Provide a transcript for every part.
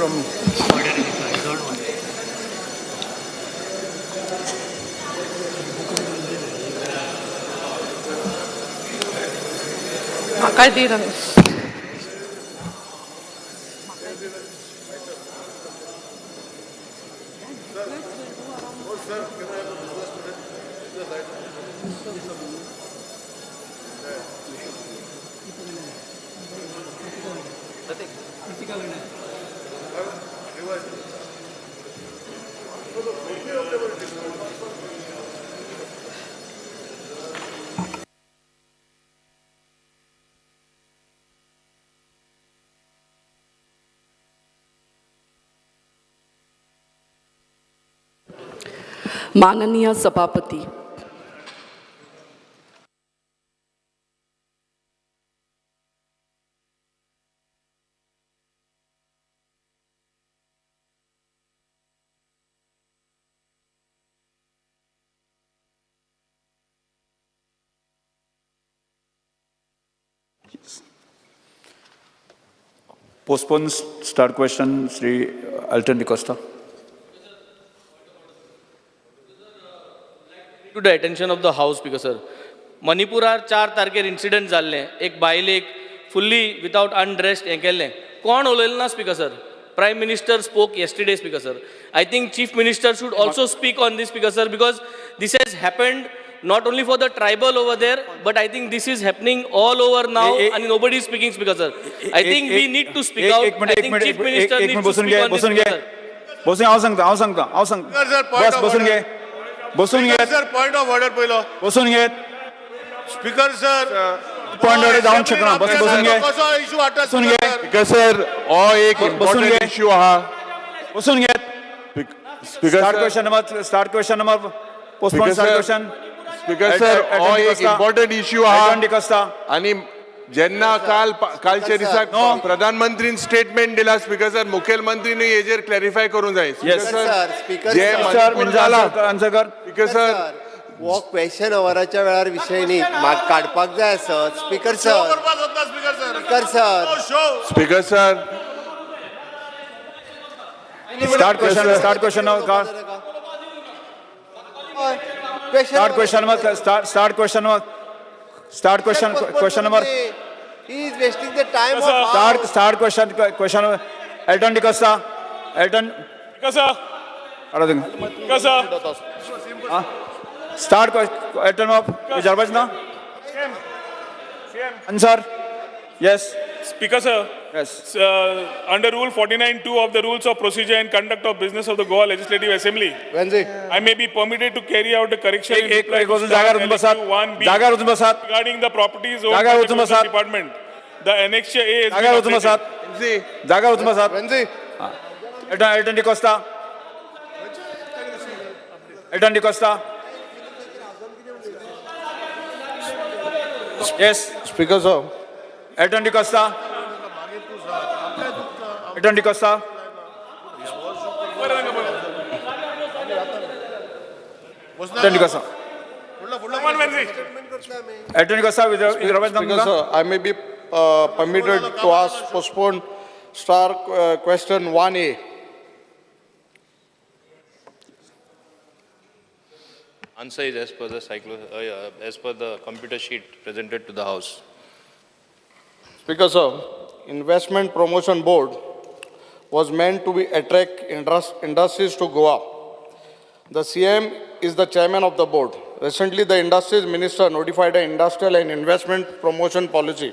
from काय दे रहा माननीय सभापती, Postpone start question, Sri Alton de Costa. To the attention of the House, because sir, Manipurar 4 तारखेर incident जाल्ले, एक बायलेक fully without undressed हें केल्लें. कोण उलयलें ना speaker sir. Prime Minister spoke yesterday speaker sir. I think Chief Minister should also speak on this speaker sir, because this has happened not only for the tribal over there, but I think this is happening all over now and nobody is speaking speaker sir. I think we need to speak out. I think Chief Minister needs to speak on this speaker sir. बसून हांव सांगता बस बसून घे sir point of order पहिलो बसून घे speaker sir point order जावंक शकना बसून घे कसो इशू हाडटा बसून घे स्पीकर सर हो एक इम्पॉर्टंट इशू आहा बसून घे speaker start question number postpone start question speaker sir हो एक इम्पॉर्टंट इशू आहा Alton de Costa. आणि जेन्ना कालच्या दिसाक प्रधानमंत्रीन स्टेटमेंट दिला स्पीकर सर मुखेलमंत्रीने हेजेर क्लॅरिफाय करूंक जाय स्पीकर जे मणिपूर जाला आन्सर कर स्पीकर सर हो क्वेश्चन अवराच्या वेळार विषय न्ही म्हाका काडपाक जाय आसत speaker sir speaker sir speaker sir start question start question number he is wasting the time of start question Alton de Costa. Alton start Alton of विचारपाच ना answer yes Speaker sir, yes under Rule 49(2) of the Rules of Procedure and Conduct of Business of the Goa Legislative Assembly, I may be permitted to carry out a correction in reply to जागा उचून बसात 1B जागा उचून बसात regarding the properties owned जागा by the उचून Business बसात. Department. The annexure A has जागा been उचून updated. बसात जागा उचून बसात Alton de Costa. Alton de Costa. yes speaker sir Alton de Costa. Alton de Costa. Alton de Costa. Alton de Costa with Speaker sir, I may be permitted to ask postpone star question 1A. Answer is as per the computer sheet presented to the House. Speaker sir, Investment Promotion Board was meant to be attract industries to Goa. The CM is the chairman of the board. Recently, the Industries Minister notified an industrial and investment promotion policy.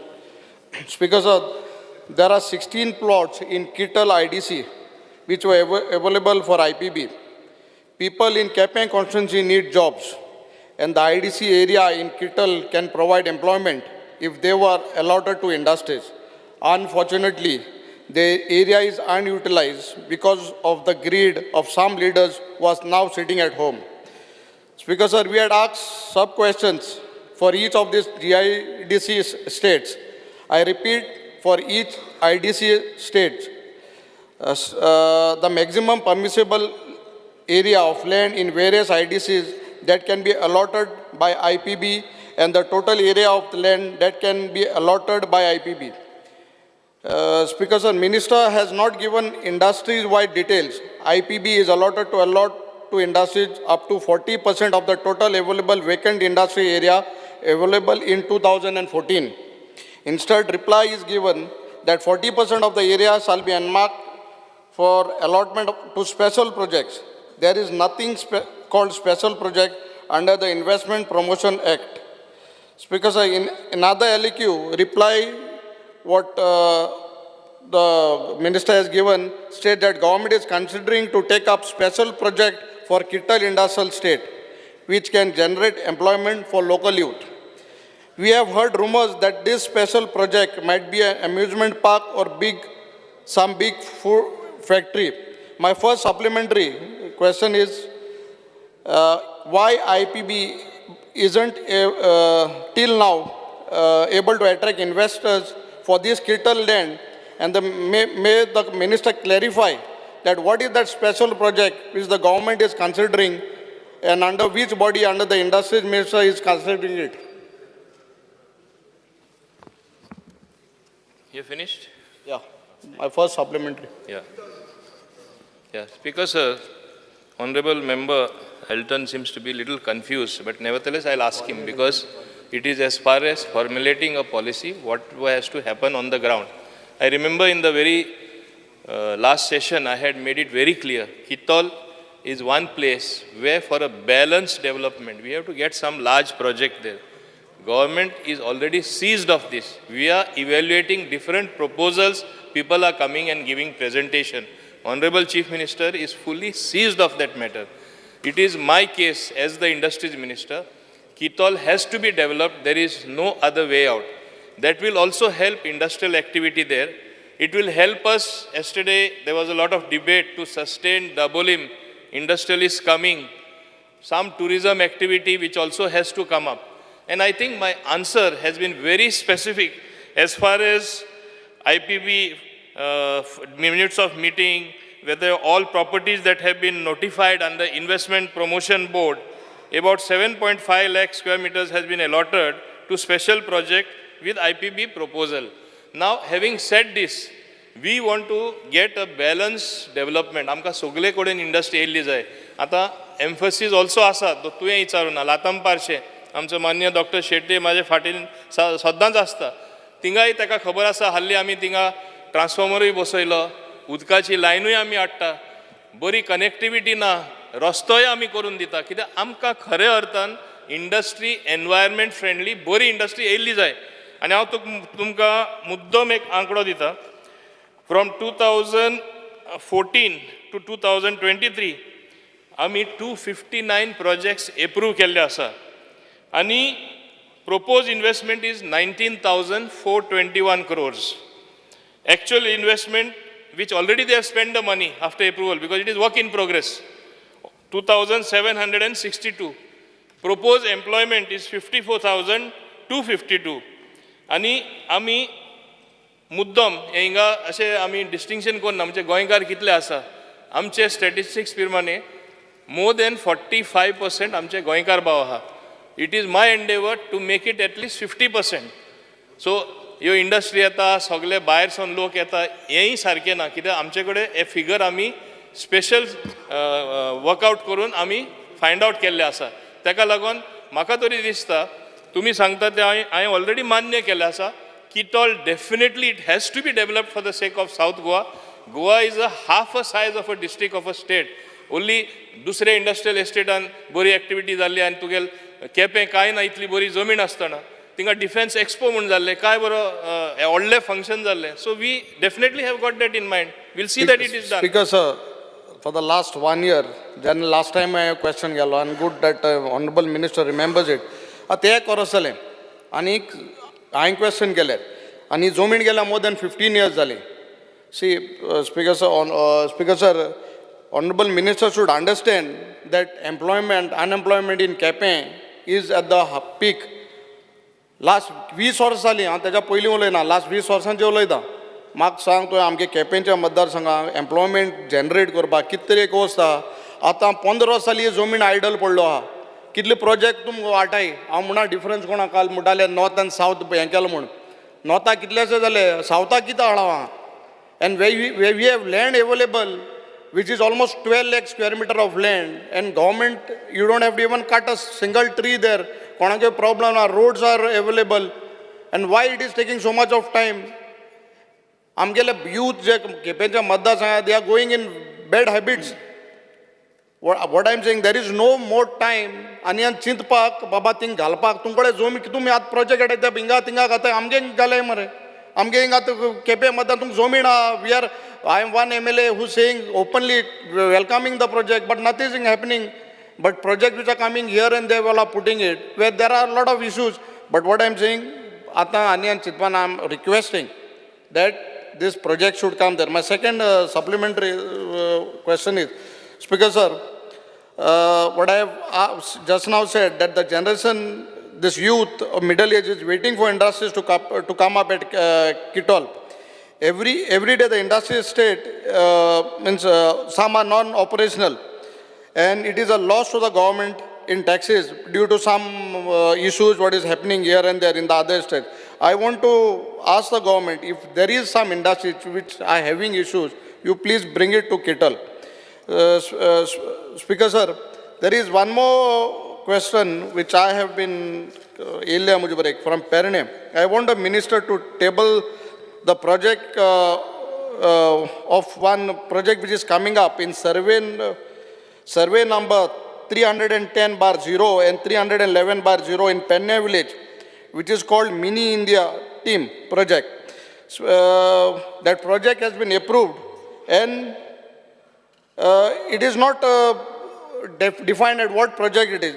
Speaker sir, there are 16 plots in Kittal IDC which were available for IPB. People in Kepeng constituency need jobs, and the IDC area in Kittal can provide employment if they were allotted to industries. Unfortunately, the area is unutilized because of the greed of some leaders who are now sitting at home. Speaker sir, we had asked sub-questions for each of these GIDC states. I repeat, for each IDC state, the maximum permissible area of land in various IDCs that can be allotted by IPB and the total area of the land that can be allotted by IPB. Speaker sir, Minister has not given industries-wide details. IPB is allotted to allot to industries up to 40% of the total available vacant industry area available in 2014. Instead, reply is given that 40% of the area shall be unmarked for allotment to special projects. There is nothing called special project under the Investment Promotion Act. Speaker sir, in another LEQ, reply what the minister has given state that government is considering to take up special project for Kittal Industrial State, which can generate employment for local youth. We have heard rumors that this special project might be an amusement park or some big food factory. My first supplementary question is why IPB isn't till now able to attract investors for this Kittal land, and may the minister clarify that what is that special project which the government is considering and under which body under the industries minister is considering it? You finished? Yeah, my first supplementary. Yeah. Yeah, Speaker sir, Honorable Member Elton seems to be a little confused, but nevertheless I'll ask him because it is as far as formulating a policy, what has to happen on the ground. I remember in the very last session I had made it very clear, Kittal is one place where for a balanced development, we have to get some large project there. Government is already seized of this. We are evaluating different proposals. People are coming and giving presentation. Honorable Chief Minister is fully seized of that matter. It is my case as the Industries Minister. Kittal has to be developed. There is no other way out. That will also help industrial activity there. It will help us. Yesterday, there was a lot of debate to sustain Dabolim. Industrialists coming. Some tourism activity which also has to come up. And I think my answer has been very specific as far as IPB minutes of meeting, whether all properties that have been notified under Investment Promotion Board, about 7.5 lakh square meters has been allotted to special project with IPB proposal. Now, having said this, we want to get a balanced development. आमकां सगळे कडेन industry येयल्ली जाय. आतां एम्फसीस also आसा, तुवें विचारुना, लाताम पार्शे आमचो मान्य doctor Shetty म्हाजे फाटीन सदांच आसता. थिंगाय ताका खबर आसा, हाल्ली आमी थिंगा ट्रान्सफॉर्मरूय बसयलो, उदकाची लायनूय आमी हाडटा, बरी कनेक्टिविटी ना, रस्तोय आमी करून दिता. कित्याक आमकां खऱ्या अर्थान इंडस्ट्री एनवायरमेंट फ्रेंडली बरी इंडस्ट्री येयल्ली जाय. आनी हांव तुमकां मुद्दम एक आंकडो दिता. फ्रॉम 2014 to 2023 आमी 259 प्रोजेक्ट्स एप्रूव केल्ले आसा आनी proposed investment is 19,421 crores. Actual investment, which already they have spent the money after approval because it is work in progress, 2,762. Proposed employment is 54,252. आणि आमी मुद्दम हिंगा अशें आमी डिस्टिंक्शन करून आमचे गोंयकार कितले आसा आमचे स्टॅटिस्टिक्स प्रमाणे मोर देन 45% आमचे गोंयकार भाव आहा. It is my endeavor to make it at least 50%. So, ह्यो इंडस्ट्री येता, सगळे भायर सावन लोक येता, हेंय सारकें ना. कित्याक आमचे कडेन हे फिगर आमी स्पेशल वर्कआउट करून आमी फायंड आउट केल्ले आसा. ताका लागून म्हाका तरी दिसता तुमी सांगता ते हांवें ऑलरेडी मान्य केलें आसा. Kittal definitely it has to be developed for the sake of South Goa. Goa is a half a size of a district of a state. Only दुसरे इंडस्ट्रियल एस्टेटान बरी एक्टिविटी जाल्ली आनी तुगेल केपें कांय ना इतली बरी जमीन आसतना थिंगा डिफेन्स एक्सपो म्हूण जाल्ले काय बरो व्हडले फंक्शन जाल्ले. So we definitely have got that in mind. We'll see that it is done. Speaker sir, for the last 1 year, then last time I have question गेलो and good that honorable minister remembers it. ते करसले आनी हांवें question केले आनी जमीन गेल्या more than 15 years जाली. See, Speaker sir, honorable minister should understand that unemployment in Kepe is at the peak. Last 20 वर्सां जालीं हांव तेज्या पयलीं उलयना, लास्ट 20 वर्सांचें उलयता. म्हाका सांग तुवें आमगे केपेंच्या मतदारसंघाक एम्प्लॉयमेंट जनरेट करपाक कितें तरी एक वस्त आहा. आतां 15 वर्सां जालीं जमीन आयडल पडलो आहा. कितले प्रोजेक्ट तुमकां वाटाय हांव म्हणा डिफरन्स कोणा काल म्हणटाले नॉर्थ आनी सावथ हें केलो म्हूण नॉर्था कितलेशे जाले, सावथा कितें हाडवा. And we have land available, which is almost 12 lakh square meter of land, and government, you don't have to even cut a single tree there. Konake problem, our roads are available, and why it is taking so much of time? Amgele youth je kepencha matdarsanga, they are going in bad habits. What I am saying, there is no more time. Ani an chintpak, baba ting galpak, tumkade zomi tumi at project edete binga tinga gata amge gale mare. I'm getting at Kepe Madatum Zomina. I am one MLA who's saying openly welcoming the project, but nothing is happening. But projects which are coming here and there, all are putting it, where there are a lot of issues. But what I'm saying, Ata Ani and Chitwan, I'm requesting that this project should come there. My second supplementary question is, Speaker Sir, what I have just now said, that the generation, this youth of middle age is waiting for industries to come up at Kitol. Every day the industry state means some are non-operational, and it is a loss to the government in taxes due to some issues what is happening here and there in the other states. I want to ask the government, if there is some industries which are having issues, you please bring it to Kitol. Speaker Sir, there is one more question which I have been from Pernem. I want the minister to table the project of one project which is coming up in survey number 310/0 and 311/0 in Penne village, which is called Mini India Team Project. That project has been approved, and it is not defined at what project it is.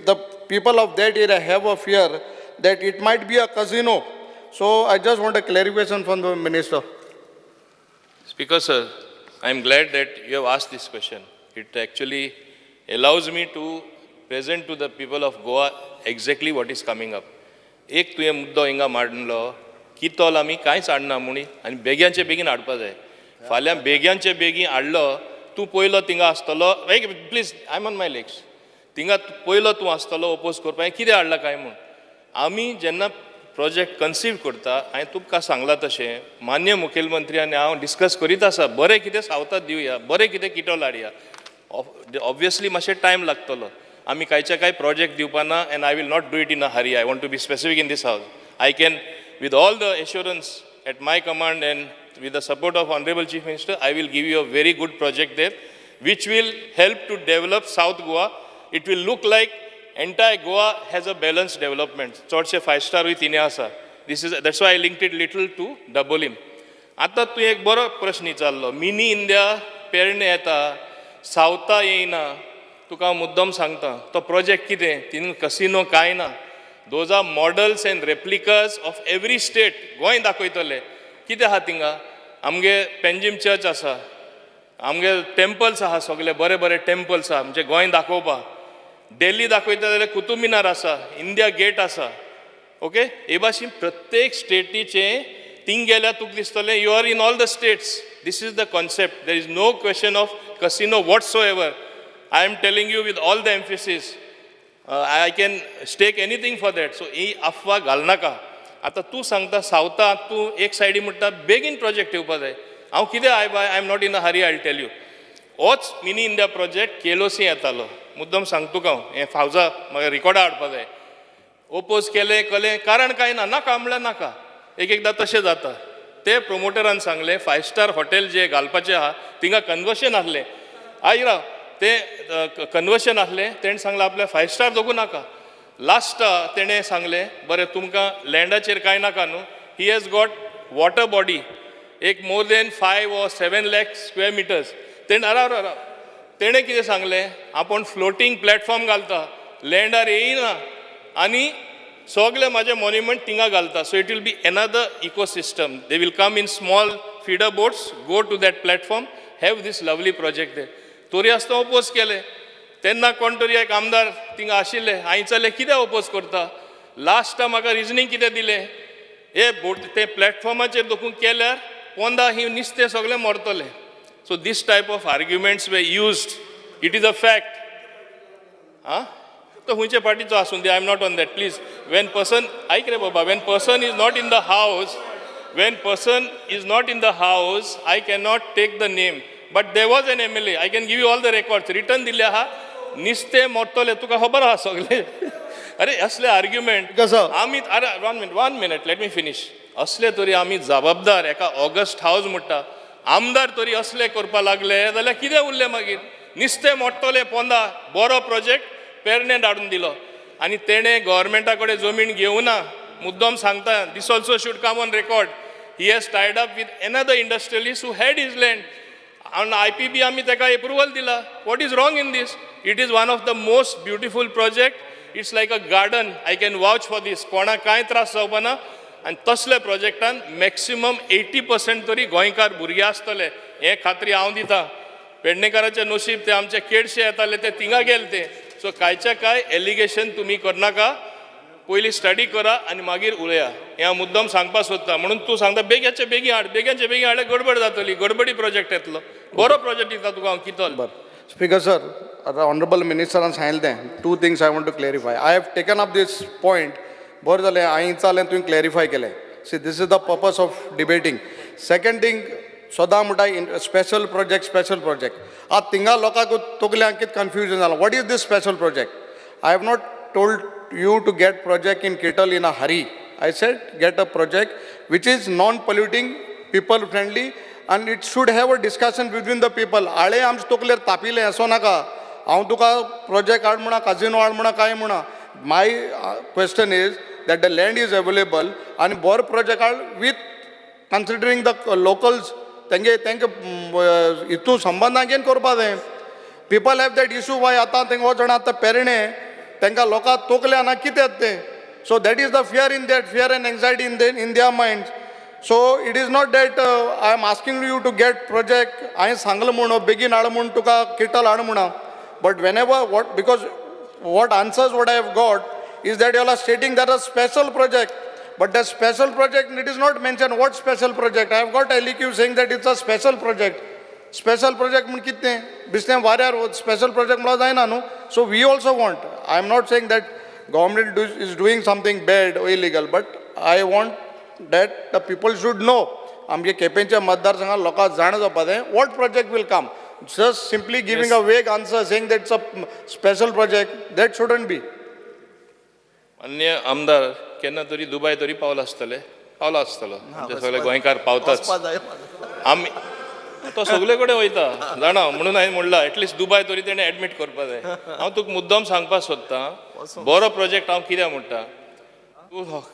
The people of that area have a fear that it might be a casino. So I just want a clarification from the minister. Speaker Sir, I am glad that you have asked this question. It actually allows me to present to the people of Goa exactly what is coming up. एक तुवें मुद्दो हिंगा मांडलो, कितोल आमी कांयच हाडना मुणी आनी बेग्यांचे बेगीन हाडपा जाय. फाल्यां बेग्यांचे बेगीन हाडलो, तूं पयलो थिंगा आसतलो, please I am on my legs. थिंगा पयलो तूं आसतलो ओपोज करपाक, कितें हाडला काय म्हूण. आमी जेन्ना प्रोजेक्ट कन्सीव करता, हांवें तुमकां सांगलां तशें, मान्य मुखेलमंत्री आनी हांव डिस्कस करीत आसा, बरें कितें सावथाक दिवया, बरें कितें किटोल हाडया. ऑब्वियसली मातशें टायम लागतलो. आमी कांयचे कांय प्रोजेक्ट दिवपाना, and I will not do it in a hurry. I want to be specific in this House. I can, with all the assurance at my command and with the support of Honorable Chief Minister, I will give you a very good project there, which will help to develop South Goa. It will look like entire Goa has a balanced development. Chorche 5-star with Ineasa. That's why I linked it little to Dabolim. आता तू एक बरो प्रश्न विचारलो. Mini India पेरणे येता, सावथा येयना, तुका हांव मुद्दम सांगता. तो प्रोजेक्ट कितें? तितून कसिनो कांय ना. Those are models and replicas of every state. Goa दाखयतले. कितें आहा थिंगा? आमगे पेंजीम चर्च आसा, आमगे टेम्पल्स आहा, सगळे बरे बरे टेम्पल्स आहा म्हणजे गोंय दाखोवपाक. दिल्ली दाखयता जाल्यार कुतुब मिनार आसा, इंडिया गेट आसा. ओके, हे भाशेन प्रत्येक स्टेटीचे थिंग गेल्यार तुका दिसतलें you are in all the states. This is the concept. There is no question of casino whatsoever. I am telling you with all the emphasis. I can stake anything for that. So ही अफवा घाल नाका. आता तूं सांगता सावथा, तूं एक सायडी म्हणटा बेगीन प्रोजेक्ट येवपा जाय. हांव कितें I am not in a hurry, I will tell you. होच मिनी इंडिया प्रोजेक्ट केलोसी येतालो. मुद्दम सांगता तुका हांव, हें फावजा म्हाका रिकॉर्डा हाडपा जाय. ओपोज केलें कलें, कारण कांय ना, नाका म्हणल्यार नाका. एकदां तशें जाता. ते प्रोमोटरान सांगलें 5-स्टार हॉटेल जे घालपाचें आहा थिंगा कन्वर्शन आहलें. आयरा ते कन्वर्शन आहलें, तेणें सांगलें आपल्या 5-स्टार दोगू नाका. लास्ट तेणें सांगलें बरें तुमकां लँडाचेर कांय नाका न्हू. He has got water body एक more than 5 or 7 lakh square meters. तेणें कितें सांगलें, आपूण फ्लोटींग प्लॅटफॉर्म घालता, लँडार येयना आनी सगळे म्हाजे मॉन्युमेंट थिंगा घालता. So it will be another ecosystem. They will come in small feeder boats, go to that platform, have this lovely project there. तोरी आसता ओपोज केलें. तेन्ना कोण तरी एक आमदार थिंगा आशिल्ले, हांवें विचारलें कित्याक ओपोज करता. लास्ट म्हाका रिजनींग कितें दिलें, हे बोट ते प्लॅटफॉर्माचेर दोखून केल्यार पोंदा ही नुस्तें सगळें मरतलें. So this type of arguments we used. It is a fact. तो हुंयचे पार्टीचो आसून दे, I am not on that please. When person, ऐक रे बाबा, when person is not in the house, when person is not in the house, I cannot take the name. But there was an MLA. I can give you all the records. Written दिले आहा. निस्ते मोडटले तुका खबर आहा सगळे. अरे असले argument कसं? आम्ही अरे one minute let me finish. असले तरी आम्ही जबाबदार एका ऑगस्ट हाऊस म्हणटा आमदार तरी असले करपा लागले जाल्यार कितें उरले मागीर. निस्ते मोडटले पोंदा बरो प्रोजेक्ट पेरणे धाडून दिलो आनी तेणे गव्हर्मेंटा कडेन जमीन घेवना. मुद्दम सांगता, this also should come on record. He has tied up with another industrialist who had his land. On IPB आम्ही तेका approval दिला. What is wrong in this? It is one of the most beautiful project. It's like a garden. I can vouch for this. कोणाक कांय त्रास जावपाना. आनी तसले प्रोजेक्टान maximum 80% तरी गोंयकार भुरगे आसतले हे खात्री हांव दिता. पेडणेकाराचे नशीब ते आमचे केडशे येताले ते थिंगा गेले ते. सो कांयच्या कांय एलिगेशन तुमी करनाका. पयली स्टडी करा आनी मागीर उलया. हें हांव मुद्दम सांगपाक सोदता. म्हणून तूं सांगता बेग्याचे बेगीन हाड, बेग्याचे बेगीन हाडल्यार गडबड जातली. गडबडी प्रोजेक्ट येतलो. बरो प्रोजेक्ट दिता तुका हांव कितलो. Speaker sir, the honorable minister has सांगितलें. Two things I want to clarify. I have taken up this point. बरें जालें हांवें चालें तुवें क्लॅरिफाय केलें. See, this is the purpose of debating. Second thing, सदां म्हणटा स्पेशल प्रोजेक्ट. आज थिंगा लोकांक तकल्यांक कितें कन्फ्युजन जालां. What is this special project? I have not told you to get project in Kittle in a hurry. I said get a project which is non-polluting, people friendly, and it should have a discussion between the people. आळे आमचे तकलेर तापिले असो नाका. हांव तुका project हाड म्हणा, काजिनो हाड म्हणा, काय म्हणा. My question is that the land is available and bor project are with considering the locals tenge itu sambandha again korpa de people have that issue why ata tengo jana ata perine tenga loka tokle na kite te. So that is the fear in that fear and anxiety in their minds. So it is not that I am asking you to get project I sangla muno begin ad mun tuka Kittle ad muna, but whenever because what answers what I have got is that you are stating that a special project, but the special project it is not mentioned what special project. I have got LEQ saying that it's a special project. Special project mun kitne bisne varyar special project mala jaina no. So we also want, I am not saying that government is doing something bad or illegal, but I want that the people should know आमगे केपेंच्या मतदारसंघात लोकां जाण जावपा जाय what project will come. Just simply giving a vague answer saying that it's a special project, that shouldn't be. अन्य आमदार केन्ना तरी दुबय तरी पावला आसतलो सगळे गोंयकार पावताच. आमी तो सगळे कडेन वयता जाणा म्हणून हांवें म्हणला एटलिस्ट दुबय तरी तेणें एडमीट करपा जाय. हांव तुका मुद्दम सांगपाक सोदतां बरो प्रोजेक्ट हांव कित्याक म्हणटा.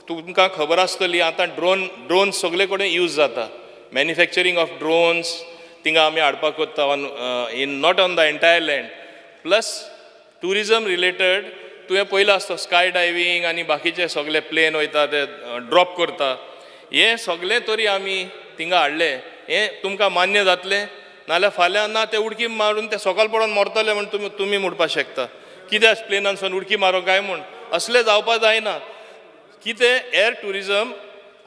तुमकां खबर आसतली आतां ड्रोन सगळे कडेन यूज जाता. मॅन्युफॅक्चरींग ऑफ ड्रोन्स थिंगा आमी हाडपाक कोत्ता in not on the entire land. Plus tourism related तुवें पयलां आसता स्काय डायवींग आनी बाकीचे सगळे प्लेन वयता ते ड्रॉप करता. हें सगळें तरी आमी थिंगा हाडले हें तुमकां मान्य जातलें. नाल्यार फाल्यां ना ते उडकी मारून ते सकाळ पडोन मरतले म्हण तुमी म्हणपाक शकता. कित्याक प्लेनानसून उडकी मारो काय म्हूण असलें जावपाक जायना. कितें एअर टुरिजम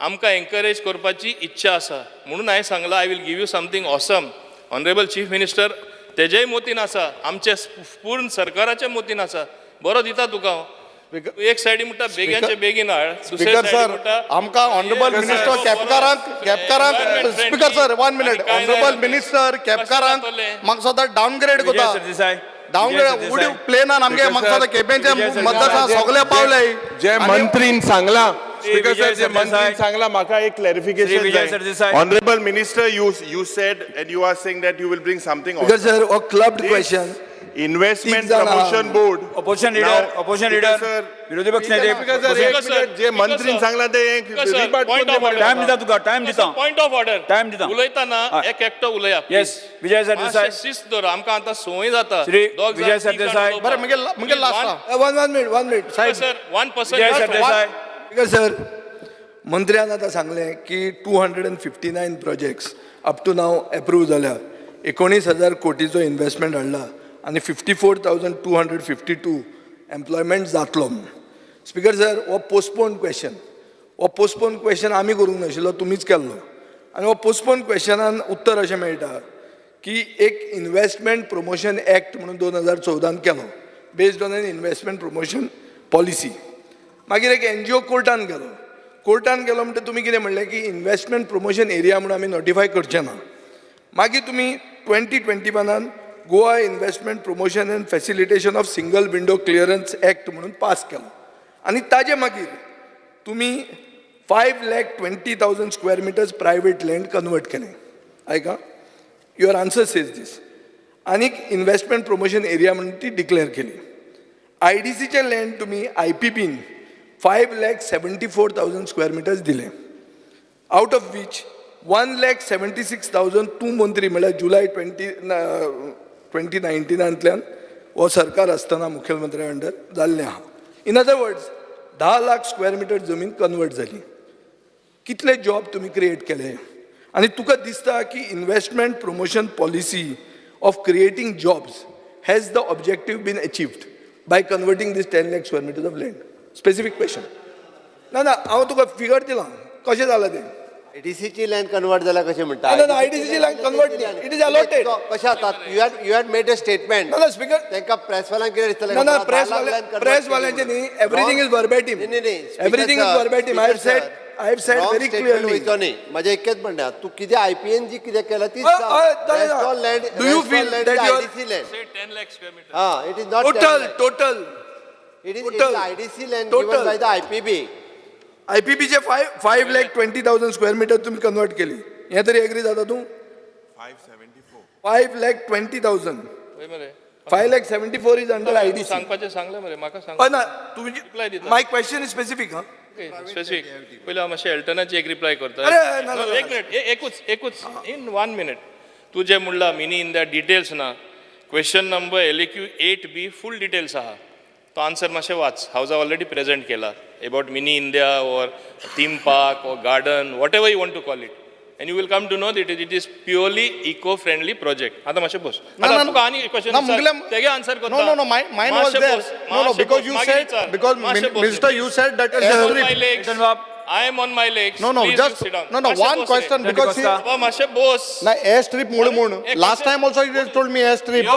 आमकां एनकरेज करपाची इच्छा आसा म्हणून हांवें सांगलां I will give you something awesome. Honourable chief minister तेजेय मोतीन आसा, आमचे पूर्ण सरकाराचे मोतीन आसा. बरो दिता तुका हांव. एक सायडी म्हणटा बेग्याचे बेगीन हाड, स्पीकर सर आमकां ऑनरेबल मिनिस्टर केपकारांक speaker sir 1 minute honourable minister केपकारांक म्हाका सदां डावनग्रेड कोता. डावनग्रेड प्लेनान आमगे म्हाका सदां केपेंचे मतदारसंघ सगळे पावले. जे मंत्रीन सांगला स्पीकर सर जे मंत्रीन सांगला म्हाका एक clarification. Honourable minister you said and you are saying that you will bring something on. Because sir, a clubbed question. Investment Promotion Board. Opposition leader, विरोधी पक्ष नेते जे मंत्रीन सांगला ते एक रिबाट टाइम दिता तुका टाइम दिता पॉइंट ऑफ ऑर्डर टाइम दिता उलयतना एक एकटो उलया. येस विजय सरदेसाय शिस्त दवर आमकां आतां संवय जाता. श्री विजय सरदेसाय बरें मुगे लास्ट 1 minute साहेब. Sir 1% Vijay Sardesai Because sir, मंत्र्यान आतां सांगलें की 259 projects up to now approve जाल्या. 19,000 कोटीचो इन्व्हेस्टमेंट हाडला आनी 54,252 एम्प्लॉयमेंट जातलो. स्पीकर सर हो पोस्टपोन क्वेश्चन आमी करूंक नाशिल्लो, तुमीच केल्लो. आनी हो पोस्टपोन क्वेश्चनान उत्तर अशें मेळटा की एक इन्व्हेस्टमेंट प्रमोशन एक्ट म्हणून 2014 केलो based on an investment promotion policy. मागीर एक NGO कोर्टान गेलो म्हणटा तुमी कितें म्हणलें की इन्व्हेस्टमेंट प्रमोशन एरिया म्हणून आमी नोटिफाय करचे ना. मागीर तुमी 2021 Goa investment promotion end facilitation of single window clearance act म्हणून पास केलो. आनी ताजे मागीर तुमी 5,20,000 square metres private land convert केलें. ऐका, युअर आन्सर सेज दीस. आनीक इन्व्हेस्टमेंट प्रमोशन एरिया म्हणून ती डिक्लेअर केली. IDCचे लँड तुमी IPPन 5,74,000 स्क्वेअर मिटर्स दिले. आउट ऑफ वीच 1,76,000 तूं मंत्री म्हळ्यार जुलय 2019 हो सरकार आसतना मुख्यमंत्री अंडर जाल्लें आहा. In other words 10 lakh square metre जमीन कन्वर्ट जाली. कितले जॉब तुम्ही क्रिएट केले. आणि तुका दिसता की investment promotion policy of creating jobs has the objective been achieved by converting these 10 lakh square metres of land. Specific question. ना हांव तुका फिगर दिलां कशें जालां तें. IDCची लँड कन्वर्ट जाल्या कशें म्हणटा. ना IDCची land convert it is allotted. कशें जाता. You had made a statement. ना स्पीकर. तांकां प्रेसवाल्यांक कितें दिसतलें. ना प्रेसवाल्यांचे न्ही everything is verbatim. Everything is verbatim. I have said very clearly. न्ही म्हजें एकच म्हणणें तूं कितें IPN जी कितें केलां ती land. Do you feel that your IDC land. Say 10 lakh square meters. It is not total It is total. IDC land Total. given by the IPB. IPPचे 5,20,000 स्क्वेअर मीटर तुम्ही कन्वर्ट केली. हे तरी एग्री जाता तू. 5,20,000. वय मरे 5,74,000 इज अंडर IDC. सांगपाचें सांगलें मरे म्हाका सांग. पण तुमची Reply दिता. माय क्वेश्चन इज स्पेसिफिक. हा स्पेसिफिक पयलीं हांव मातशें एल्टनाची एक रिप्लाय करता. अरे, ना, ना, एक मिनिट एकूच इन 1 मिनिट. तूं जें म्हणला मिनी इन द डिटेल्स ना. Question number LAQ 8B full details आहा. तो आन्सर मातशें वाच. हांव ऑलरेडी प्रेझेंट केला about mini India or theme park or garden whatever you want to call it. And you will come to know that it is purely eco-friendly project. आता मातशें बस. आता तुका आनी क्वेश्चन तेगे answer करता. No, mine was there. No, because you said, because Minister, you said that I am on my legs. No, Please just sit down. no, one question because he. बाबा मातशें बस. Na airstrip मुळे last time also you told me airstrip. You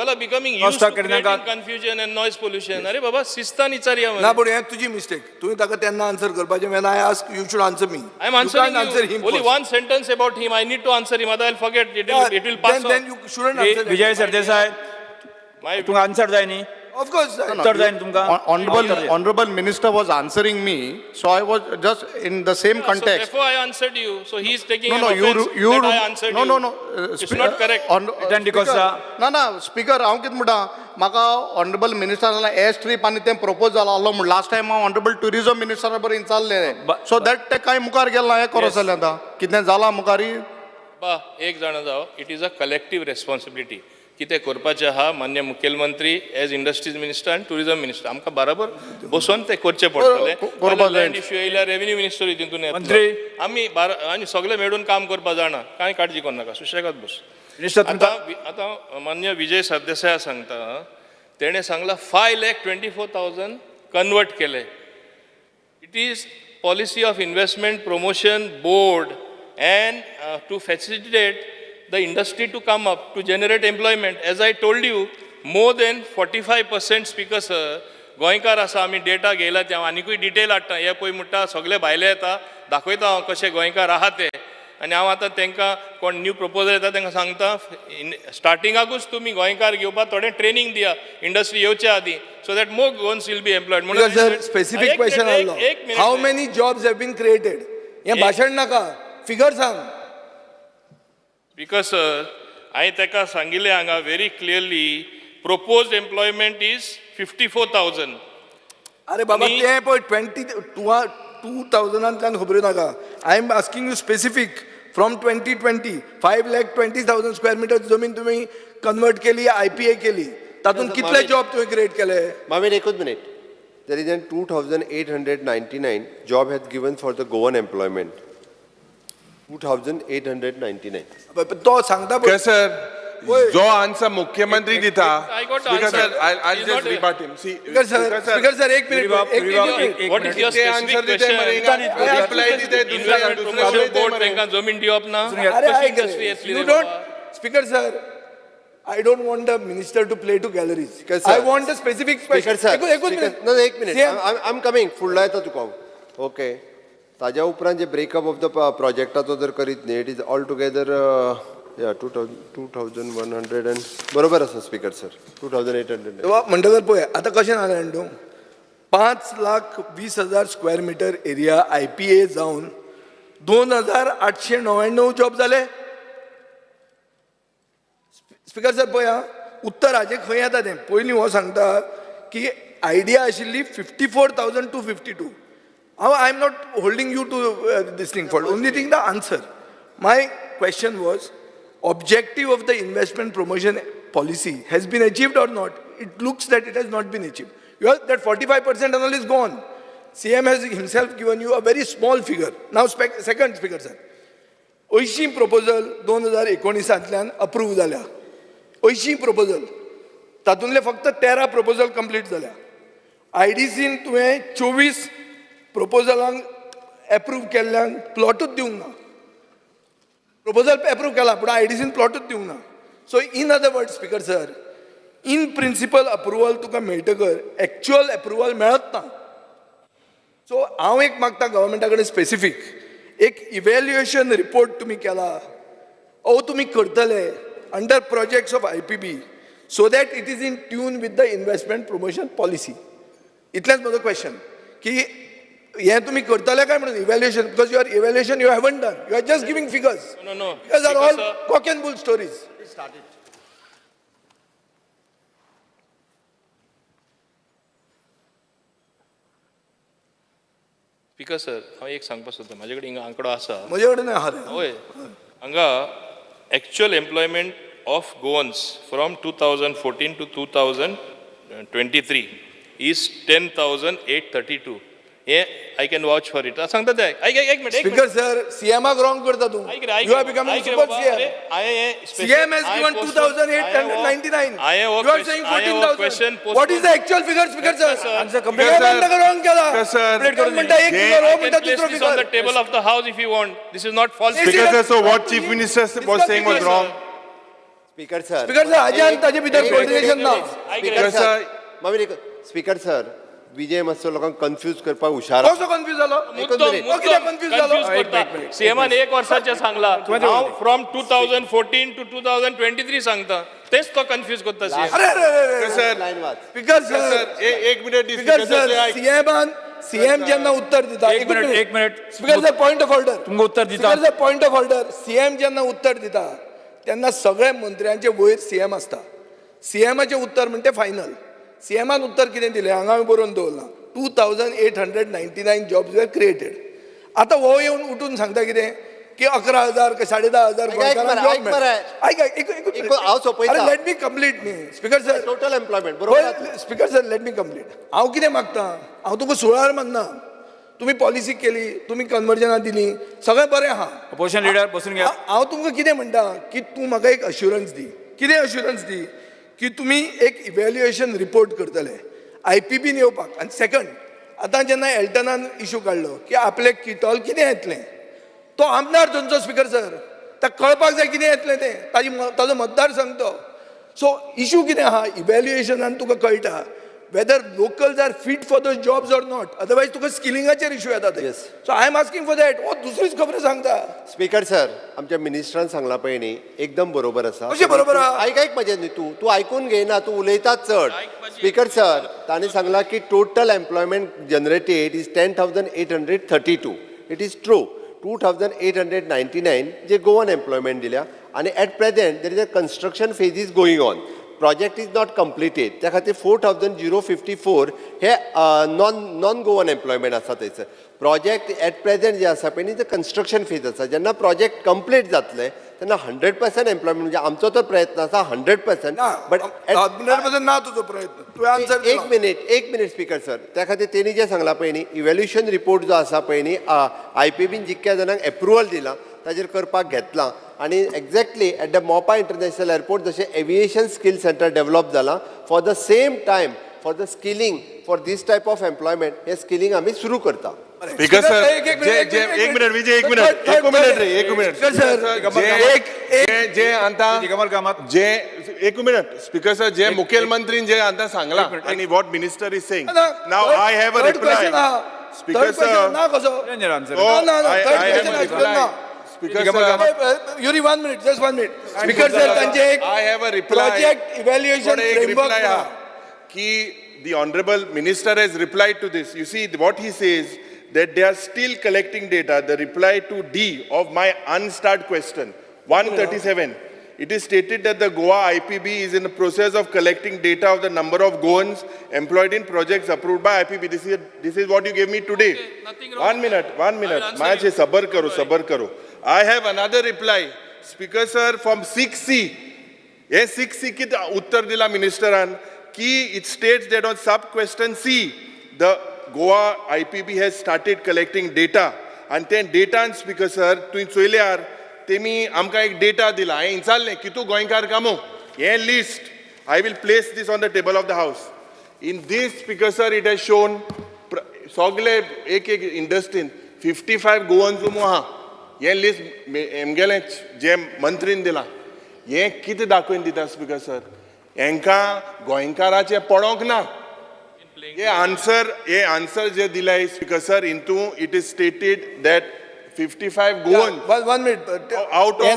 are becoming used to creating confusion and noise pollution. अरे बाबा शिस्तान विचारया ना पण हे तुझी mistake. तुम्ही ताका तेन्ना आन्सर करपाचें. when I ask you should answer me. I am answering you. Answer him Only first. one sentence about him. I need to answer him. Otherwise I'll forget. It will pass then you shouldn't answer. Vijay Sardesai तुमकां answer जाय न्ही. Of course. उत्तर जाय न्ही तुमकां. Honorable Minister was answering me, so I was just in the same So context. therefore I answered you. So he is taking an No, offense you that I answered you. no. It's not correct. Then because ना speaker हांव कितें म्हणटा म्हाका honourable मिनिस्टरान air strip आनी तें propose जालो म्हण last time हांव ऑनरेबल टुरिझम मिनिस्टरा बरोबर चाललें. सो दॅट ते कांय मुखार गेलें ना. हें करो जालें आतां कितें जालां मुखारी. एक जाण जावं. It is a collective responsibility. कितें करपाचें आहा मान्य मुखेलमंत्री एज इंडस्ट्रीज मिनिस्टर आनी टुरिझम मिनिस्टर आमकां बरोबर बसून तें करचें पडटलें. लँड इश्यू येयल्यार रेव्हेन्यू मिनिस्टर तितून मंत्री. आमी सगळे मेळून काम करपा जाणा. कांय काळजी करूं नाका. सुशेगाद बस. मिनिस्टर तुमकां आतां मान्य विजय सरदेसाय सांगता तेणें सांगला 5,24,000 कन्वर्ट केले. It is policy of investment promotion board and to facilitate the industry to come up, to generate employment. As I told you, more than 45% speaker sir, गोंयकार आसा. आमी डेटा घेयला ते हांव आनिकूय डिटेल हाडटा. हे पळय म्हणटा सगळे भायले येता दाखयता हांव कशे गोंयकार आहा ते. आनी हांव आतां तांकां कोण न्यू प्रपोजल येता तांकां सांगता स्टार्टिंगाकूच तुमी गोंयकार घेवपाक थोडें ट्रेनींग दिया इंडस्ट्री येवच्या आदीं so that more Goans will be employed. म्हणून सर स्पेसिफीक क्वेश्चन आसलो. How many jobs have been created. हे भाशण नाका. फिगर सांग. बिकॉज हांवें ताका सांगिल्लें हांगा very clearly proposed employment is 54,000. अरे बाबा ते पळय 20,000 खबरो नाका. I am asking you specific from 2020 5,20,000 square metre जमीन तुम्ही कन्वर्ट केली IPA केली. तातूंत कितले जॉब तुम्ही क्रिएट केले. मामीन एकूच minute. There is 2,899 job has given for the Goan employment. 2,899. तो सांगता पळय. सर जो आन्सर मुख्यमंत्री दिता. I got the Speaker answer. sir, I'll He's just not a- rebut him. See, speaker sir एक मिनिट. What is your answer specific दिते मरे question? रिप्लाय दिते Investment promotion board तांकां जमीन दिवप ना. अरे कशी ऐक industry येतली यू रे डोंट. बाबा? Speaker sir I don't want the minister to play to galleries. Because, sir, I want a specific speaker question. Sir एकूच minute. no, एक minute CM, I am coming फुडलो येता तुका okay ताज्या उपरांत जे breakup of the प्रोजेक्टाचो जर करीत न्ही it is all together 2100 end बरोबर आसा स्पीकर सर 2800 तेव्हा म्हणटकर पळय आतां कशें जालें जाणा 5,20,000 स्क्वेअर मिटर एरिया IPA जावन 2,899 जॉब जाले. स्पीकर सर पळय आं उत्तर हाजें खंय येता तें पयलीं हो सांगता की आयडिया आशिल्ली 54,252. हांव I am not holding you to this thing for only thing the answer. My question was objective of the investment promotion policy has been achieved or not. It looks that it has not been achieved. That 45% and all is gone. CM has himself given you a very small figure. Now second speaker sir. 80 proposal 2019 approve झाल्या. 80 proposal. तातूंतले फक्त 13 proposal complete झाल्या. IDCन तुवें 24 proposalaंक approve केल्ल्यांक प्लॉटूच दिवंक ना. Proposal approve केला पूण IDCन प्लॉटूच दिवंक ना. So in other word speaker sir in principle approval तुका मेळटकर एक्चुअल अप्रुवल मेळत ना. सो हांव एक मागता गव्हर्मेंटा कडेन स्पेसिफीक एक इव्हॅल्युएशन रिपोर्ट तुमी केला तुमी करतले under projects of IPB so that it is in tune with the investment promotion policy. इतलेंच म्हजो क्वेश्चन की हे तुम्ही करतले काय म्हणून evaluation because your evaluation you haven't done you are just giving figures. No. These are all cock and bull stories. Speaker sir हांव एक सांगपाक सोदता म्हाजे कडेन हिंगा आंकडो आसा. म्हजे कडेन आहा रे. होय हांगा actual employment of Goans from 2014 to 2023 is 10,832. हे I can watch for it. सांगता ते एक मिनिट स्पीकर सर सीएमआक रॉंग करता तू. You are becoming super CM. CM has given 2,899. You are saying 14,000. What is the actual figure, Speaker sir? wrong केला. म्हणता एक figure हो म्हणता दुसरं on the figure. table of the house if you want. This is not false. Speaker Speaker sir, so what Chief Minister was saying was wrong. Speaker sir Speaker sir हाजे आनी ताजे भितर coordination ना. Speaker sir speaker sir विजय मातसो लोकांक confuse करपाक हुशार कसो कन्फ्यूज जालो. कित्याक कन्फ्यूज जालो. सीएमान एक वर्षाचे सांगला हांव फ्रॉम 2014 to 2023 सांगता तेच तो कन्फ्यूज करता अरे अरे अरे सर लाईन वाच स्पीकर सर एक मिनिट स्पीकर सर सीएम जेन्ना उत्तर दिता एक minute speaker sir point of order तुमकां उत्तर दिता. Speaker sir point of order CM जेन्ना उत्तर दिता तेन्ना सगळे मंत्र्यांचे वयर सीएम आसता. सीएमाचे उत्तर म्हणटे फायनल. सीएमान उत्तर कितें दिलें हांगा हांवें बरोवन दवरलां 2,899 जॉब्स वर क्रिएटेड. आतां हो येवन उठून सांगता कितें की 11,000 का 10,500 हांव सोंपयता. लेट मी कंप्लीट न्ही स्पीकर सर टोटल एम्प्लॉयमेंट बरोबर speaker sir let me complete. हांव कितें मागता हांव तुका सुळार मानना. तुम्ही पॉलिसी केली तुम्ही कन्वर्जनां दिली सगळें बरें आहा. अपोजिशन लीडर बसून घ्या. हांव तुमकां कितें म्हणटा की तूं म्हाका एक अश्युरन्स दी. कितें अश्युरन्स दी की तुम्ही एक इव्हॅल्युएशन रिपोर्ट करतले IPBन येवपाक. आनी सेकंड आतां जेन्ना एल्टनान इशू काडलो की आपले किटॉल कितें येतलें तो आमदार थंयचो स्पीकर सर ताका कळपाक जाय कितें येतलें तें ताजो मतदारसंघ तो. सो इशू कितें आहा इव्हॅल्युएशनान तुका कळटा whether locals are fit for those jobs or not. Otherwise तुका स्किलिंगाचेर इशू येता ते. So I am asking for that. हो दुसरीच खबर सांगता. स्पीकर सर आमच्या मिनिस्टरान सांगला पळय न्ही एकदम बरोबर आसा. कशें बरोबर आहा? आयक म्हजें न्ही तूं आयकून घेयना तूं उलयताच चड. स्पीकर सर तांणी सांगला की total employment generated is 10,832. It is true 2,899 जे गोवन एम्प्लॉयमेंट दिल्या आनी at present there is a construction phase is going on. Project is not completed त्या खातीर 4,054 हे नॉन गोवन एम्प्लॉयमेंट आसा थंयसर. प्रोजेक्ट एट प्रेझेंट जे आसा पळय न्ही ते कन्स्ट्रक्शन फेज आसा. जेन्ना प्रोजेक्ट कंप्लीट जातले तेन्ना 100% एम्प्लॉयमेंट म्हणजे आमचो तो प्रयत्न आसा 100%. बट 100% ना तुजो प्रयत्न. तुवें आन्सर एक मिनिट स्पीकर सर त्या खातीर तेणी जे सांगला पळय न्ही इव्हॅल्युएशन रिपोर्ट जो आसा पळय न्ही IPBन जितक्या जाणांक एप्रुवल दिलां ताजेर करपाक घेतलां. आणि exactly at the Mopa international airport जशें एविएशन स्किल सेंटर डेव्हलप जाला for the same time for the skilling for these type of employment हे स्किलिंग आमी सुरू करता. स्पीकर सर एक मिनिट, एक मिनिट विजय एक मिनिट एक मिनिट जे आता कमल कामत जे एक मिनिट स्पीकर सर जे मुखेलमंत्रीन जे आता सांगला आणि what minister is saying now I have a reply speaker sir ना कसो speaker sir Yuri 1 minute just 1 minute speaker sir तांचे एक I have a reply. Project evaluation एक reply फ्रेमवर्क हा की the honorable minister has replied to this. You see what he says that they are still collecting data. The reply to D of my unstarred question 137. It is stated that the Goa IPB is in the process of collecting data of the number of Goans employed in projects approved by IPB. This is what you gave me today. nothing wrong. 1 minute. माझे सबर करो. I have another reply. Speaker sir from 6C. हे 6C किती उत्तर दिला मिनिस्टरान की it states that on sub question C the Goa IPB has started collecting data and then data and speaker sir तुम्ही चोयल्यार तेमी आमकां एक डेटा दिला हांवें विचारलें कितू गोंयकार कामो हे list I will place this on the table of the house. In this speaker sir it has shown सगळे एक इंडस्ट्रीन 55 गोवन्स उमो आहा हे लिस्ट एमगेलें जे मंत्रीन दिला हे कितें दाखोवन दिता स्पीकर सर हांकां गोंयकाराचें पडोंक ना हे आन्सर जे दिलाय speaker sir into it is stated that 55 Goan 1 minute Out of- हे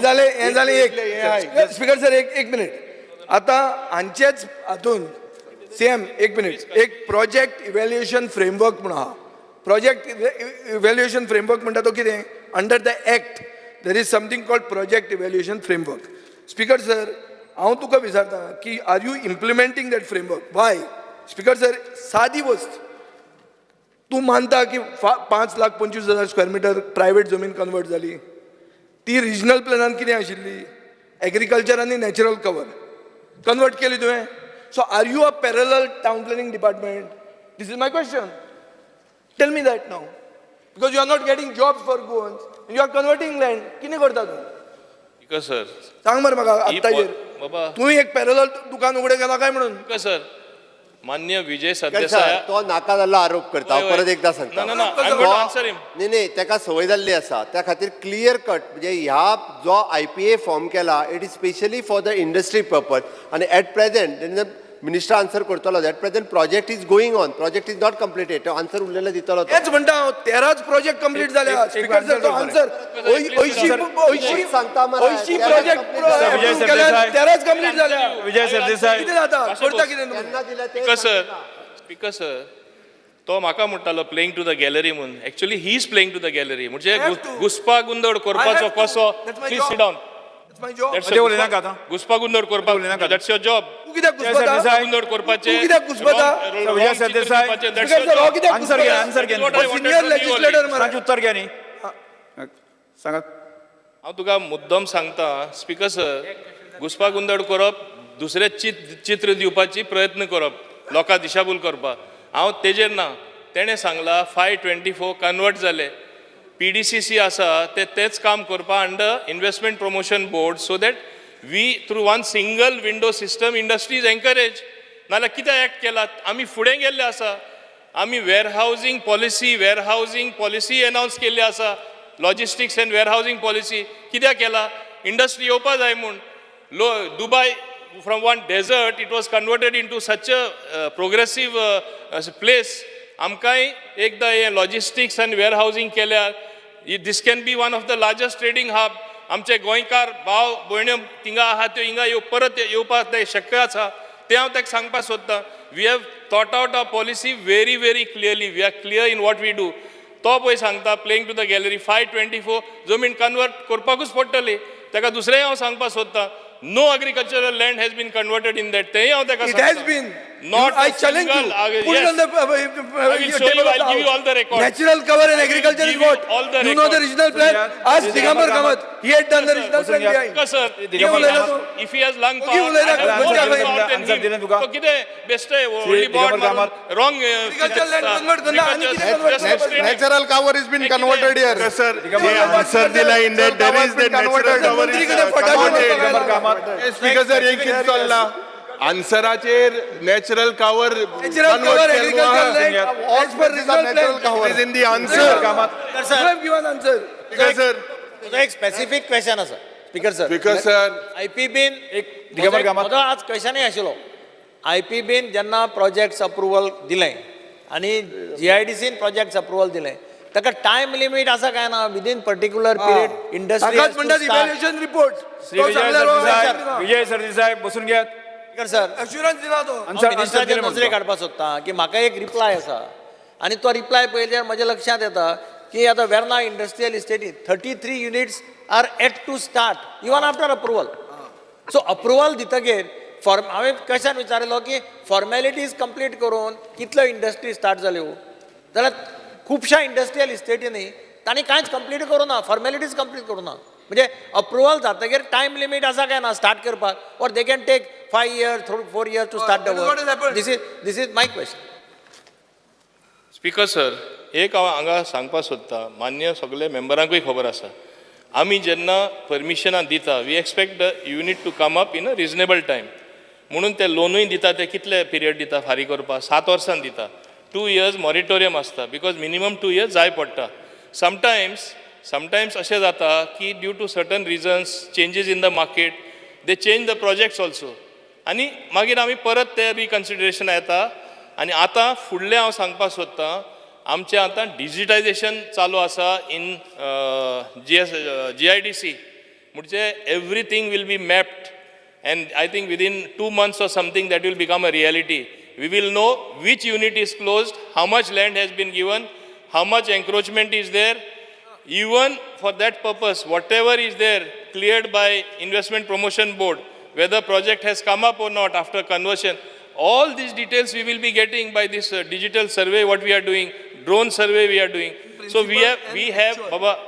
जाले एक हे आहे. स्पीकर सर एक मिनिट आता हांचेच हातून सेम एक मिनिट एक प्रोजेक्ट इव्हॅल्युएशन फ्रेमवर्क म्हणून आहा प्रोजेक्ट इव्हॅल्युएशन फ्रेमवर्क म्हणटा तो कितें under the act there is something called project evaluation framework speaker sir हांव तुका विचारता की are you implementing that framework why speaker sir सादी वस्त तूं मानता की 5,25,000 स्क्वेअर मिटर प्रायव्हेट जमीन कन्वर्ट जाली ती रिजनल प्लॅनान कितें आशिल्ली एग्रीकल्चर आनी नॅचरल कवर कन्वर्ट केली तुवें so are you a parallel town planning department this is my question tell me that now because you are not getting jobs for Goans you are converting land कितें करता तूं speaker sir सांग मरे म्हाका आत्ताचेर बाबा तुवें एक पॅरलल दुकान उगडें केला काय म्हणून स्पीकर सर मान्य विजय सर सरदेसाय तो नाका जाल्लो आरोप करता हांव परत एकदा सांगता No, I'm going to answer him. नाही ताका संवय जाल्ली आसा त्या खातीर क्लियर कट म्हणजे ह्या जो IPA फॉर्म केला it is specially for the industry purpose आणि एट प्रेझेंट मिनिस्टर आन्सर करतलो at present project is going on project is not completed तो आन्सर उरलेलो दितलो तो. हेच म्हणटा हांव 13च प्रोजेक्ट कंप्लीट झाल्या स्पीकर सर तो आन्सर सांगता मरे. 80 प्रोजेक्ट विजय सरदेसाय. 13च कंप्लीट झाल्या विजय सरदेसाय. कितें जाता करता कितें तुमी त्यांना दिलं ते स्पीकर सर सांगता. स्पीकर सर तो म्हाका म्हणटालो प्लेइंग टू द गॅलरी म्हणून actually he is playing to the gallery म्हणजे I have to. घुसपा गुंदड करपाचो कसो That's my please job. Sit down That's my job. अशें उलयनाका आतां. घुसपा गुंदड करपाक दॅट्स योर जॉब तू कित्याक विजय घुसपता सरदेसाय. गुंदड करपाचे तू कित्याक घुसपता? विजय सरदेसाय. स्पीकर सर हो कित्याक आन्सर घे आन्सर घे सिनियर लेजिस्लेटर मरे तांचे उत्तर घे न्ही सांगात हांव तुका मुद्दम सांगता स्पीकर सर घुसपा गुंदड करप दुसरे चित्र दिवपाची प्रयत्न करप लोकां दिशाभूल करपाक हांव तेजेर ना तेणें सांगला 524 कन्वर्ट जाले PDCC आसा तेच काम करपा under investment promotion board so that we through one single window system industries encourage नाल्यार कितें एक्ट केला आमी फुडें गेल्ले आसा आमी वेअरहावजींग पॉलिसी अनावन्स केल्ली आसा लॉजिस्टिक्स एंड वेअरहावजींग पॉलिसी कित्याक केला इंडस्ट्री येवपा जाय म्हूण Dubai from one desert it was converted into such a progressive place आमकांय एकदां हे लॉजिस्टिक्स आनी वेअरहावजींग केल्यार this can be one of the largest trading hub आमचे गोंयकार भाव भयण्यो थिंगा आहा त्यो हिंगा परत येवपाक ते शक्य आसा ते हांव ताका सांगपाक सोदतां we have thought out a policy very very clearly we are clear in what we do तो पळय सांगता प्लेइंग टू द गॅलरी 524 जमीन कन्वर्ट करपाकूच पडटली ताका दुसरेंय हांव सांगपाक सोदतां no agricultural land has been converted in that तेंय हांव ताका It has been. Not I a challenge single- you. Put it on the will show you, I'll give you all the records. Natural cover and agriculture is give you what? all the You know the records. regional plan? Ask Digambar Kamath. He had done the regional plan behind. Because sir, किती उलयला तूं? if he has lung किती power, उलयला? I have more answer lung दिलें. power than answer him. दिलें तुका. तो कितें best आहे only Digambar board Kamat. मारून wrong Agricultural land convert करना आणि किती convert करना? Natural cover has been converted here. sir जे आन्सर दिला in that there is that natural cover मंत्री is किती फटाफट converted. बघायला. Speaker sir एक कित चल्ला आन्सराचेर natural cover Natural cover, agricultural land, as per regional plan. Is in the answer You have given answer. Speaker sir तुझा एक स्पेसिफिक क्वेश्चन आसा स्पीकर सर स्पीकर सर आयपीबीन दिगंबर कामत. म्हजो आज क्वेश्चनय आशिल्लो आयपीबीन जेन्ना प्रोजेक्ट्स अप्रुवल दिलें आनी GIDCन प्रोजेक्ट्स अप्रुवल दिलें ताका टायम लिमीट आसा काय ना विदीन पर्टिक्युलर पिरियड ताकाच म्हणटात industry evaluation report. Shri Vijay Sardesai Vijay Sardesai बसून घ्यात. स्पीकर सर अश्युरन्स दिला तो. मिनिस्टराचे नजरे काडपाक सोदता की म्हाका एक रिप्लाय आसा आनी तो रिप्लाय पळयल्यार म्हज्या लक्षांत येता की आतां वेर्ना इंडस्ट्रियल इस्टेटीन 33 units are yet to start even after approval. So approval दितगेर हांवें क्वेश्चन विचारिल्लो की फॉर्मेलिटीज कंप्लीट करून कितल्यो इंडस्ट्री स्टार्ट जाल्यो जाल्यार खुबश्या इंडस्ट्रियल इस्टेटींनी तांणी कांयच कंप्लीट करूं ना फॉर्मेलिटीज कंप्लीट करूं ना म्हणजे अप्रुवल जातगीर टायम लिमीट आसा काय ना स्टार्ट करपाक or they can take 5 years 4 years to start the work. This is my question. Speaker sir एक हांव हांगा सांगपाक सोदतां मान्य सगळे मेंबरांकूय खबर आसा आमी जेन्ना परमिशनां दिता we expect the unit to come up in a reasonable time म्हणून ते लोनूय दिता ते कितले पिरियड दिता फारीक करपाक 7 वर्सां दिता 2 years मॉरिटोरियम आसता बिकॉज मिनिमम 2 years जाय पडटा. समटायम्स अशें जाता की due to certain reasons changes in the market they change the projects also आनी मागीर आमी परत ते रिकन्सिडरेशना येता आनी आतां फुडलें हांव सांगपाक सोदतां आमचें आतां डिजिटायजेशन चालू आसा इन GIDC म्हणजे everything will be mapped and I think within 2 months or something that will become a reality. We will know which unit is closed, how much land has been given, how much encroachment is there. Even for that purpose, whatever is there cleared by Investment Promotion Board, whether project has come up or not after conversion, all these details we will be getting by this digital survey what we are doing, drone survey we are doing. So we have Baba.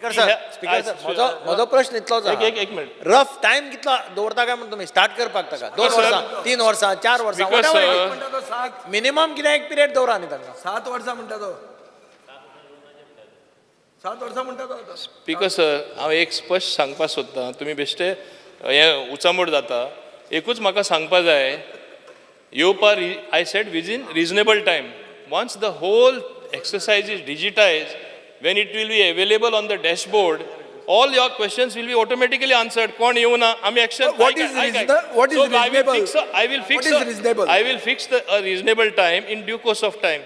Speaker sir म्हजो प्रश्न इतलोच एक minute rough time कितलो दवरता काय म्हणून तुमी start करपाक ताका 2 वर्सां 3 वर्सां 4 वर्सां मिनिमम कितें एक पिरियड दवरा न्ही तांकां 7 वर्सां म्हणटा तो 7 वर्सां म्हणटा तो. स्पीकर सर हांव एक स्पश्ट सांगपाक सोदतां तुमी बेश्टे हें उचामोड जाता एकूच म्हाका सांगपाक जाय येवपाक I said within reasonable time once the whole exercise is digitise when it will be available on the dashboard all your questions will be automatically answered कोण येवना आमी action What is reasonable? I will fix What is reasonable? I will fix a reasonable time in due course of time.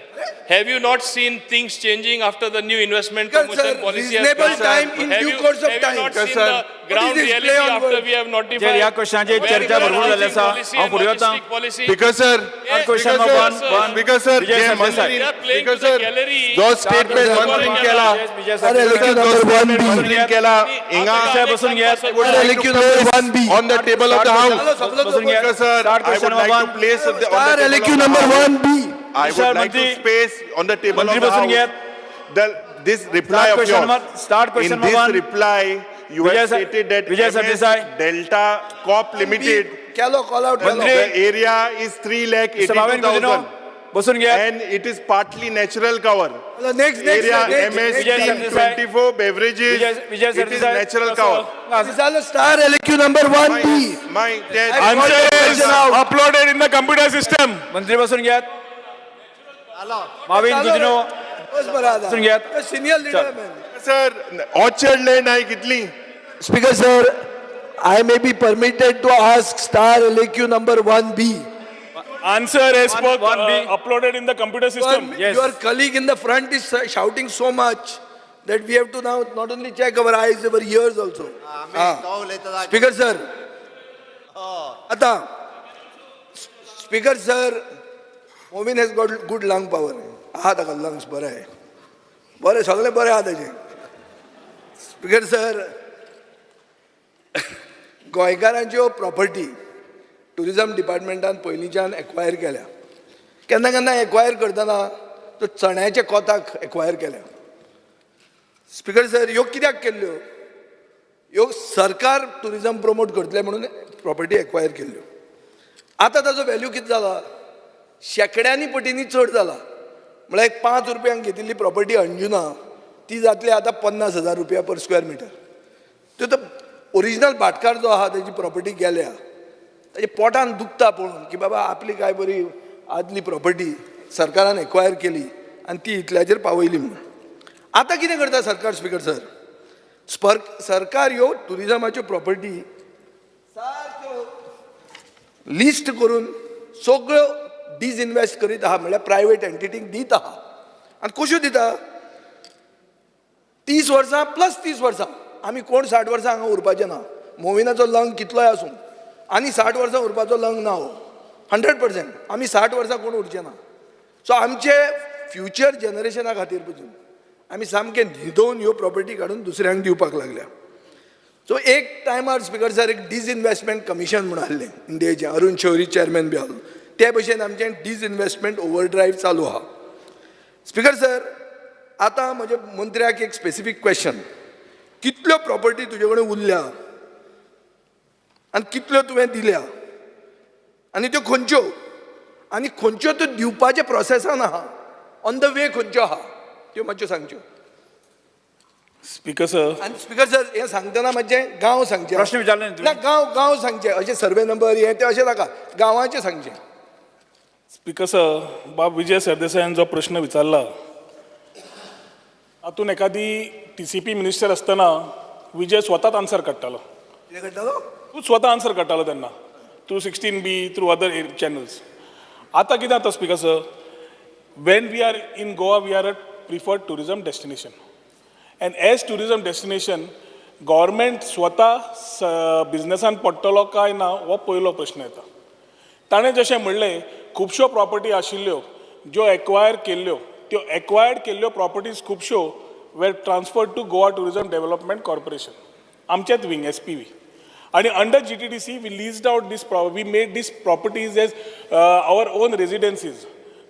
Have you not seen things changing after the new investment promotion policy has reasonable come? time in due course of time. Have you not seen Sir, the ground what is this reality play on after words? we have जे notified ह्या क्वेश्चनाचेर where चर्चा the भरपूर जाल्ली आसा policy हांव and फुडें वतां. logistic policy? Speaker sir question number one speaker sir Vijay जे सरदेसाई. मंत्री They are playing speaker to the sir gallery. जो स्टेटमेंट मंत्रीन केला विजय अरे सरदेसाय लेकिन number 1B. मंत्रीन केला हिंगा विषय बसून घ्या. LQ number 1B. on the table of the house. बसून घ्या. Speaker sir, Start I would question like number to place on the Star table LQ of the number house. 1B. I would like to मंत्री- space on the table of मंत्री the बसून घ्या. house. This reply of question yours. number- start question In number this one. reply, you Vijay have sir- stated that Vijay MS Sardesai. Delta Corp Limited, केलो call out मंत्री- the area is भावेन गुदिनो 3,82,000 बसून घ्या. and it is partly natural cover. Next Area next MS Vijay team Sardesai. 24 beverages, Vijay it is Sardesai natural cover. झालं star LQ number 1B. My dear- Answer is uploaded in the computer system. मंत्री बसून घ्या. माविन गुदिनो बस बरं आता. बसून घ्या. Senior leader man. Sir, orchard land आहे कितली? Speaker sir, I may be permitted to ask star LQ number 1B. Answer as per 1B. uploaded in the computer system. Yes. Your colleague in the front is shouting so much that we have to now not only check our eyes, our ears also. Speaker sir, आता Speaker sir, Movin has got good lung power. आहा ताका lungs बरे आहे. बरे सगळे बरे आहा ताचे. Speaker sir, गोंयकारांच्यो प्रॉपर्टी टुरिझम डिपार्टमेंटान पयलींच्यान एक्वायर केल्या. केन्ना केन्ना एक्वायर करतना तो चण्याच्या कोताक एक्वायर केल्या. स्पीकर सर ह्यो कित्याक केल्ल्यो? ह्यो सरकार टुरिझम प्रमोट करतले म्हणून प्रॉपर्टी एक्वायर केल्ल्यो. आतां ताजो व्हॅल्यू कितें जाला? शेकड्यांनी पटींनी चड जाला. म्हळ्यार एक 5 रुपयांक घेतिल्ली प्रॉपर्टी अंजुना ती जातली आतां 50,000 रुपया पर स्क्वेअर मिटर. त्यो तो ओरिजिनल भाटकार जो आहा ताची प्रॉपर्टी गेल्या ताजे पोटान दुखता पळोवन की बाबा आपली काय बरी आदली प्रॉपर्टी सरकारान एक्वायर केली आनी ती इतल्याचेर पावयली म्हणून. आतां कितें करता सरकार स्पिकर सर, सरकार ह्यो टुरिजमाच्यो प्रॉपर्टी सारक्यो लिस्ट करून सगळ्यो डिसइन्वेस्ट करीत आहा, म्हळ्यार प्रायवेट एंटिटीक दीत आहा. आनी कश्यो दिता? 30 वर्सां प्लस 30 वर्सां. आमी कोण 60 वर्सां हांगा उरपाचे ना. मोविनाचो लंग कितलोय आसूं आनी 60 वर्सां उरपाचो लंग ना हो. 100% आमी 60 वर्सां कोण उरचे ना. सो आमचे फ्युचर जनरेशना खातीर पसून आमी सामके न्हिदोवन ह्यो प्रॉपर्टी काडून दुसऱ्यांक दिवपाक लागल्या. सो एक टायमार स्पिकर सर एक डिसइन्वेस्टमेंट कमिशन म्हूण आहलें इंडियेचें, अरुण शौरी चॅरमॅन बी आहलो. ते भशेन आमचें डिसइन्वेस्टमेंट ओवरड्रायव्ह चालू आहा. स्पिकर सर, आतां म्हज्या मंत्र्याक एक स्पेसिफीक क्वेश्चन. कितल्यो प्रॉपर्टी तुजे कडेन उरल्या आनी कितल्यो तुवें दिल्या आनी त्यो खंयच्यो आनी खंयच्यो त्यो दिवपाचे प्रोसेसान आहा, ऑन द वे खंयच्यो आहा त्यो मातश्यो सांगच्यो. स्पीकर सर, आनी स्पिकर सर हें सांगतना मातशें गांव सांगचे. प्रश्न विचारले न्ही ना, तुम्ही? गांव सांगचे. अशें सर्वे नंबर हें तें अशें नाका, गांवाचें सांगचें. स्पीकर सर, बाब विजय सरदेसायान जो प्रश्न विचारला हातून एखादी TCP मिनिस्टर असताना विजय स्वताच आन्सर काडटालो. कितें करतालो? तूं स्वता आन्सर काडटालो तेन्ना through 16B, through other channels. आतां कितें जाता speaker sir, when we are in Goa we are a preferred tourism destination. And as tourism destination government स्वता बिझनेसान पडटलो काय ना हो पयलो प्रश्न येता. ताणें जशें म्हणलें खुबश्यो प्रॉपर्टी आशिल्ल्यो ज्यो एक्वायर केल्ल्यो, त्यो एक्वायर्ड केल्ल्यो प्रॉपर्टीज खुबश्यो वेर transferred to Goa tourism development corporation, आमचेच विंग SPV. आणि under GTDC we leased out this we made this properties as our own residencies.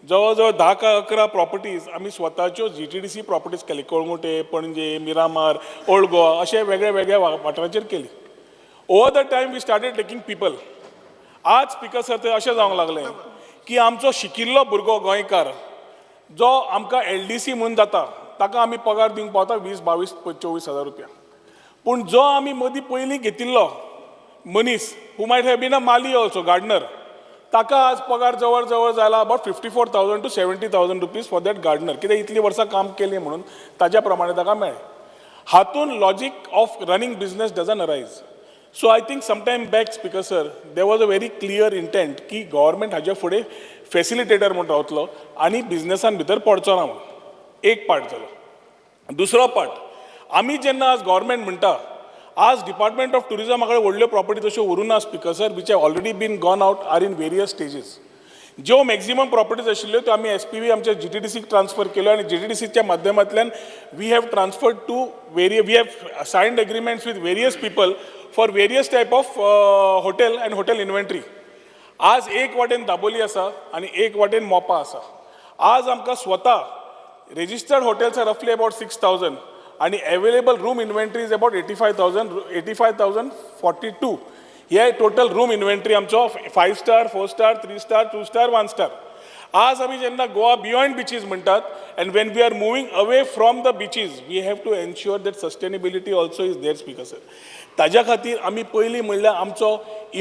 जवळ 10 का 11 प्रॉपर्टीज आमी स्वताच्यो GTDC प्रॉपर्टीज केली. कळंगुटे, पणजे, मिरामार, ओल्ड गोवा अशे वेगळ्या वेगळ्या वाठाराचेर केली. Over the time we started taking people. आज स्पीकर सर ते अशें जावंक लागलें की आमचो शिकिल्लो भुरगो गोंयकार जो आमकां LDC म्हणून जाता ताका आमी पगार दिवंक पावता 20, 22, 24 हजार रुपया. पूण जो आमी मदीं पयलीं घेतिल्लो मनीस who might have been a mali also, gardener, ताका आज पगार जवळ जवळ जाला about 54,000 to 70,000 rupees for that gardener. कित्याक इतलीं वर्सां काम केलें म्हणून ताज्या प्रमाणे ताका मेळ्ळें. हातून logic of running business doesn't arise. So I think sometime back speaker sir there was a very clear intent की गव्हर्मेंट हाजे फुडें फॅसिलिटेटर म्हणून रावतलो आनी बिझनेसान भितर पडचो ना म्हणून. एक पार्ट जालो. दुसरो पार्ट, आमी जेन्ना आज गव्हर्मेंट म्हणटा आज डिपार्टमेंट ऑफ टुरिजमा कडेन व्हडल्यो प्रॉपर्टी तश्यो उरूना speaker sir, which have already been gone out are in various stages. ज्यो मॅक्झिमम प्रॉपर्टीज आशिल्ल्यो त्यो आमी SPV आमच्या GTDCक ट्रान्सफर केल्यो आनी GTDCच्या माध्यमांतल्यान we have transferred to we have signed agreements with various people for various type of hotel and hotel inventory. आज एक वाटेन दाबोली आसा आनी एक वाटेन मोपा आसा. आज आमकां स्वता registered hotels are roughly about 6,000 and available room inventory is about 85,042. Here total room inventory आमचो 5 star, 4 star, 3 star, 2 star, 1 star. आज आमी जेन्ना गोवा बियॉन्ड बीचीस म्हणटात and when we are moving away from the beaches we have to ensure that sustainability also is there speaker sir. ताज्या खातीर आमी पयलीं म्हणल्यार आमचो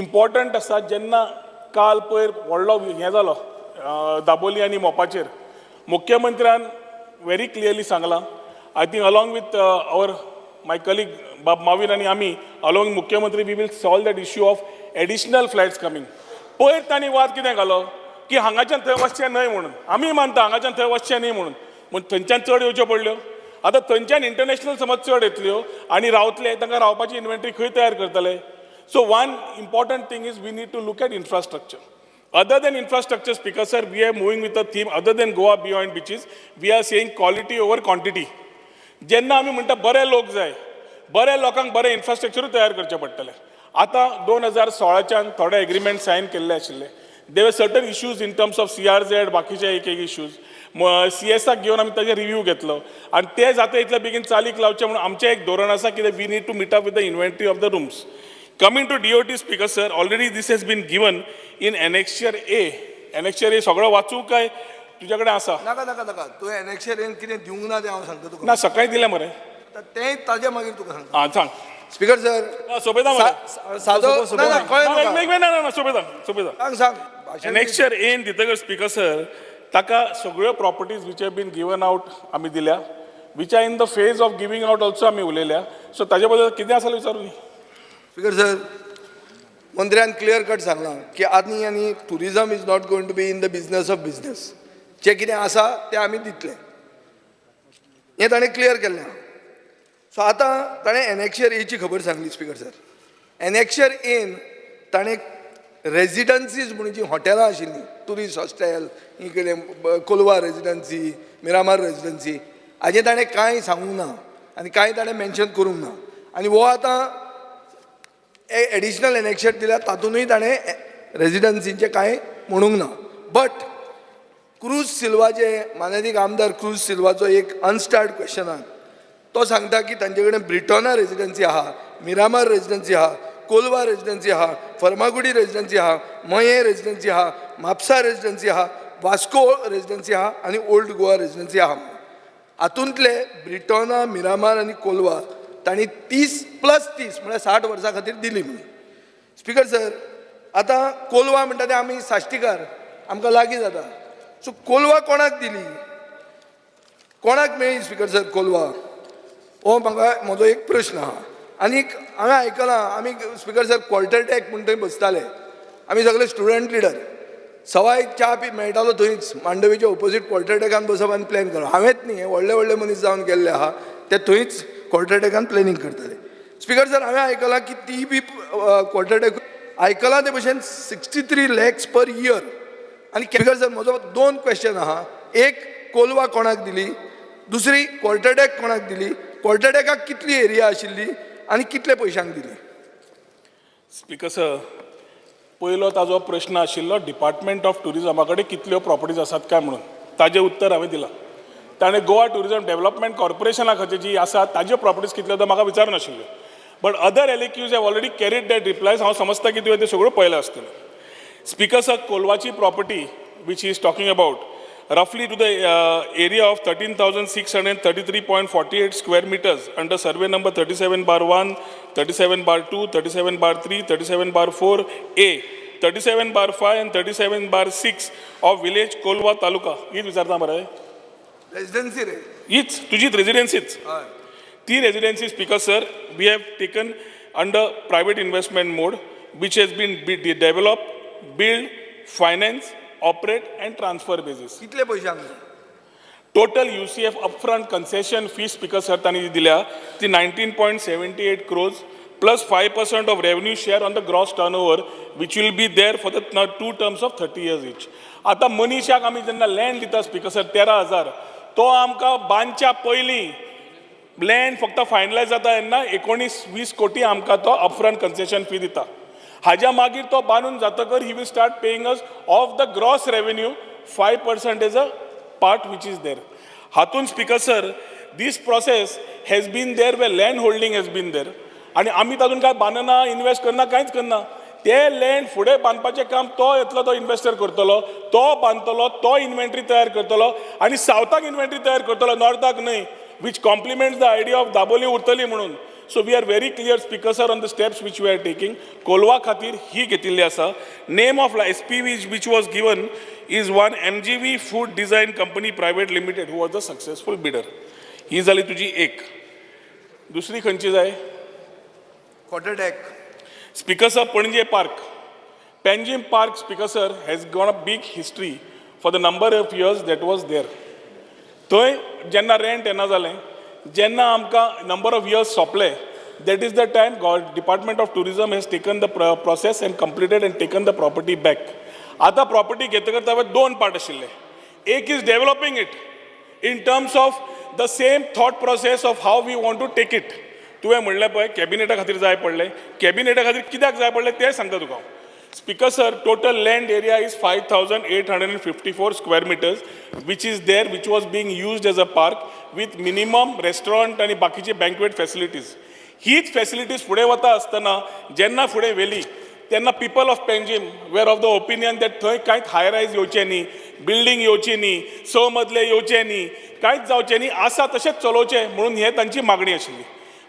इम्पॉर्टंट आसा जेन्ना काल पयर व्हडलो हें जालो दाबोली आनी मोपाचेर मुख्यमंत्र्यान very clearly सांगला. I think along with my colleague Bob Marvin and आमी along with मुख्यमंत्री we will solve that issue of additional flights coming. पयर तांणी वाद कितें घालो की हांगाच्यान थंय वचचें न्हय म्हणून. आमी मानता हांगाच्यान थंय वचचें न्हय म्हणून, पूण थंयच्यान चड येवच्यो पडल्यो. आतां थंयच्यान इंटरनॅशनल समज चड येतल्यो आनी रावतले तांकां रावपाची इन्व्हेंटरी खंय तयार करतले. So one important thing is we need to look at infrastructure. Other than infrastructure, Speaker sir, we are moving with a theme other than Goa beyond beaches. We are saying quality over quantity. जेन्ना आमी म्हणटा बरे लोक जाय, बरे लोकांक बरे इन्फ्रास्ट्रक्चरूय तयार करचें पडटलें. आतां 2016च्यान थोडे एग्रीमेंट सायन केल्ले आशिल्ले. There were certain issues in terms of CRZ, बाकीचे एक इश्यूज CSक घेवन आमी ताजे रिव्यू घेतलो आनी ते जाता इतले बेगीन चालीक लावचें म्हणून आमचें एक धोरण आसा कित्याक we need to meet up with the inventory of the rooms. Coming to DOT, Speaker sir, already this has been given in Annexure A. Annexure A सगळं वाचू काय तुझ्या कडेन आसा? नाका नाका नाका, तुवें Annexure A कितें दिवंक ना तें हांव सांगता तुका. ना सकाळी दिलें मरे. तें ताजें मागीर तुका सांगता. सांग. स्पीकर सर सोबेता मला साधो ना, ना, कळ्ळें म्हाका. सोबेता सांग भाशण नेक्स्ट इयर येन दितकर स्पीकर सर ताका सगळ्यो properties which have been given out आमी दिल्या which are in the phase of giving out also आमी उलयल्या सो ताजे बद्दल कितें आसा विचारून स्पीकर सर मंत्र्यान क्लियर कट सांगलां की आनी tourism is not going to be in the business of business जे कितें आसा तें आमी दितले हें ताणें क्लियर केल्लें आहा. सो आतां ताणें एनॅक्शर एची खबर सांगली स्पीकर सर एनॅक्शर एन ताणें रेजिडन्सीज म्हणून जीं हॉटेलां आशिल्लीं ट्युरिस्ट हॉस्टेल इकडे कोलवा रेजिडन्सी मिरामार रेजिडन्सी हाजें ताणें कांय सांगूंक ना आनी कांय ताणें मेन्शन करूंक ना आनी हो आतां एडिशनल एनॅक्शर दिल्या तातूंतूय ताणें रेजिडन्सीचें कांय म्हणूंक ना. बट क्रूज सिल्वा जे माननीय आमदार क्रूज सिल्वाचो एक अनस्टार्ड क्वेश्चनान तो सांगता की तांचे कडेन ब्रिटोना रेजिडन्सी आहा मिरामार रेजिडन्सी आहा कोलवा रेजिडन्सी आहा फर्मागुडी रेजिडन्सी आहा मये रेजिडन्सी आहा म्हापसा रेजिडन्सी आहा वास्को रेजिडन्सी आहा आनी ओल्ड गोवा रेजिडन्सी आहा. हातूंतले ब्रिटोना मिरामार आनी कोलवा तांणी 30+30 म्हळ्यार 60 वर्सां खातीर दिली म्हणून. स्पीकर सर आतां कोलवा म्हणटा ते आमी साश्टीकार आमकां लागीं जाता सो कोलवा कोणाक दिली कोणाक मेळ्ळी स्पीकर सर कोलवा हो म्हाका म्हजो एक प्रश्न आहा. आनीक हांवें आयकलां आमी स्पीकर सर क्वॉर्टरटॅक म्हणून थंय बसताले आमी सगळे स्टुडंट लिडर सवाय च्या मेळटालो थंयच मांडवीच्या ऑपोजीट क्वॉर्टरटॅकान बसप आनी प्लॅन करप हांवेंच न्ही हे व्हडले व्हडले मनीस जावन गेल्ले आहा ते थंयच क्वॉर्टरटॅकान प्लॅनिंग करताले. स्पीकर सर हांवें आयकलां की ती बी क्वॉर्टरटॅक आयकलां ते भशेन 63 lakhs पर इयर. आनी स्पीकर सर म्हजो 2 क्वेश्चन आहा. एक कोलवा कोणाक दिली दुसरी क्वॉर्टरटॅक कोणाक दिली क्वॉर्टरटॅकाक कितली एरिया आशिल्ली आनी कितले पयशांक दिली. स्पीकर सर पयलो ताजो प्रश्न आशिल्लो डिपार्टमेंट ऑफ टुरिजमा कडेन कितल्यो प्रॉपर्टीज आसात काय म्हणून ताजें उत्तर हांवें दिलां. ताणें गोवा टुरिजम डेव्हलपमेंट कॉर्पोरेशना खातीर जी आसा ताज्यो प्रॉपर्टीज कितल्यो तो म्हाका विचारनाशिल्ल्यो. But other LQs have already carried that replies हांव समजता की तुवें त्यो सगळ्यो पळयल्यो आसतल्यो. स्पीकर सर कोलवाची property which he is talking about roughly to the area of 13,633.48 square meters under survey number 37/1, 37/2, 37/3, 37/4A, 37/5 and 37/6 of village Kolwa Taluka. हीच विचारता मरे रेजिडन्सी रे हीच तुझीच रेजिडेन्सीच ती residency speaker sir we have taken under private investment mode which has been develop build finance operate and transfer basis. कितले पयशांक total UCF upfront concession fee speaker sir तांणी दिल्या ती 19.78 crores plus 5% of revenue share on the gross turnover which will be there for the 2 terms of 30 years each. आता मनीशाक आमी जेन्ना land दिता speaker sir 13,000 तो आमकां बांदच्या पयलीं लँड फक्त फायनलायज जाता तेन्ना 19-20 कोटी आमकां तो अपफ्रंट कन्सेशन फी दिता. हाज्या मागीर तो बांदून जातकर he will start paying us of the gross revenue 5% is a part which is there. हातून speaker sir this process has been there way land holding has been there आनी आमी तातूंत काय बांदना इन्वेस्ट करना कांयच करना. ते लँड फुडें बांदपाचें काम तो येतलो तो इन्वेस्टर करतलो तो बांदतलो तो इन्व्हेंटरी तयार करतलो आनी सावथाक इन्व्हेंटरी तयार करतलो नॉर्थाक न्हय which complements the idea of Dabolim उरतली म्हणून. So we are very clear speaker sir on the steps which we are taking. Kolwa खातीर ही घेतिल्ली आसा. Name of SPV which was given is one MGV Food Design Company Private Limited who was the successful bidder. ही जाली तुजी एक. दुसरी खंयची जाय क्वॉर्टरटॅक speaker sir पणजे park Panjim park speaker sir has gone a big history for the number of years that was there. थंय जेन्ना rent येना जालें जेन्ना आमकां नंबर ऑफ इयर्स सोंपले that is the time department of tourism has taken the process end completed end taken the property back. आतां property घेतकर हांवें 2 part आशिल्ले. एक is developing it in terms of the same thought process of how we want to take it. तुवें म्हणलें पळय कॅबिनेटा खातीर जाय पडलें कॅबिनेटा खातीर कित्याक जाय पडलें तें सांगता तुका. Speaker sir total land area is 5,854 square meters which is there which was being used as a park with minimum restaurant आणि बाकीचे बँकवेट फॅसिलिटीज. हीच फॅसिलिटीज फुडें वता आसतना जेन्ना फुडें व्हेली तेन्ना people of Panjim were of the opinion that थंय कांयच हाय रायज येवचें न्ही बिल्डींग येवची न्ही 6 मजले येवचे न्ही कांयच जावचें न्ही आसा तशेंच चलोवचें म्हणून हें तांची मागणी आशिल्ली.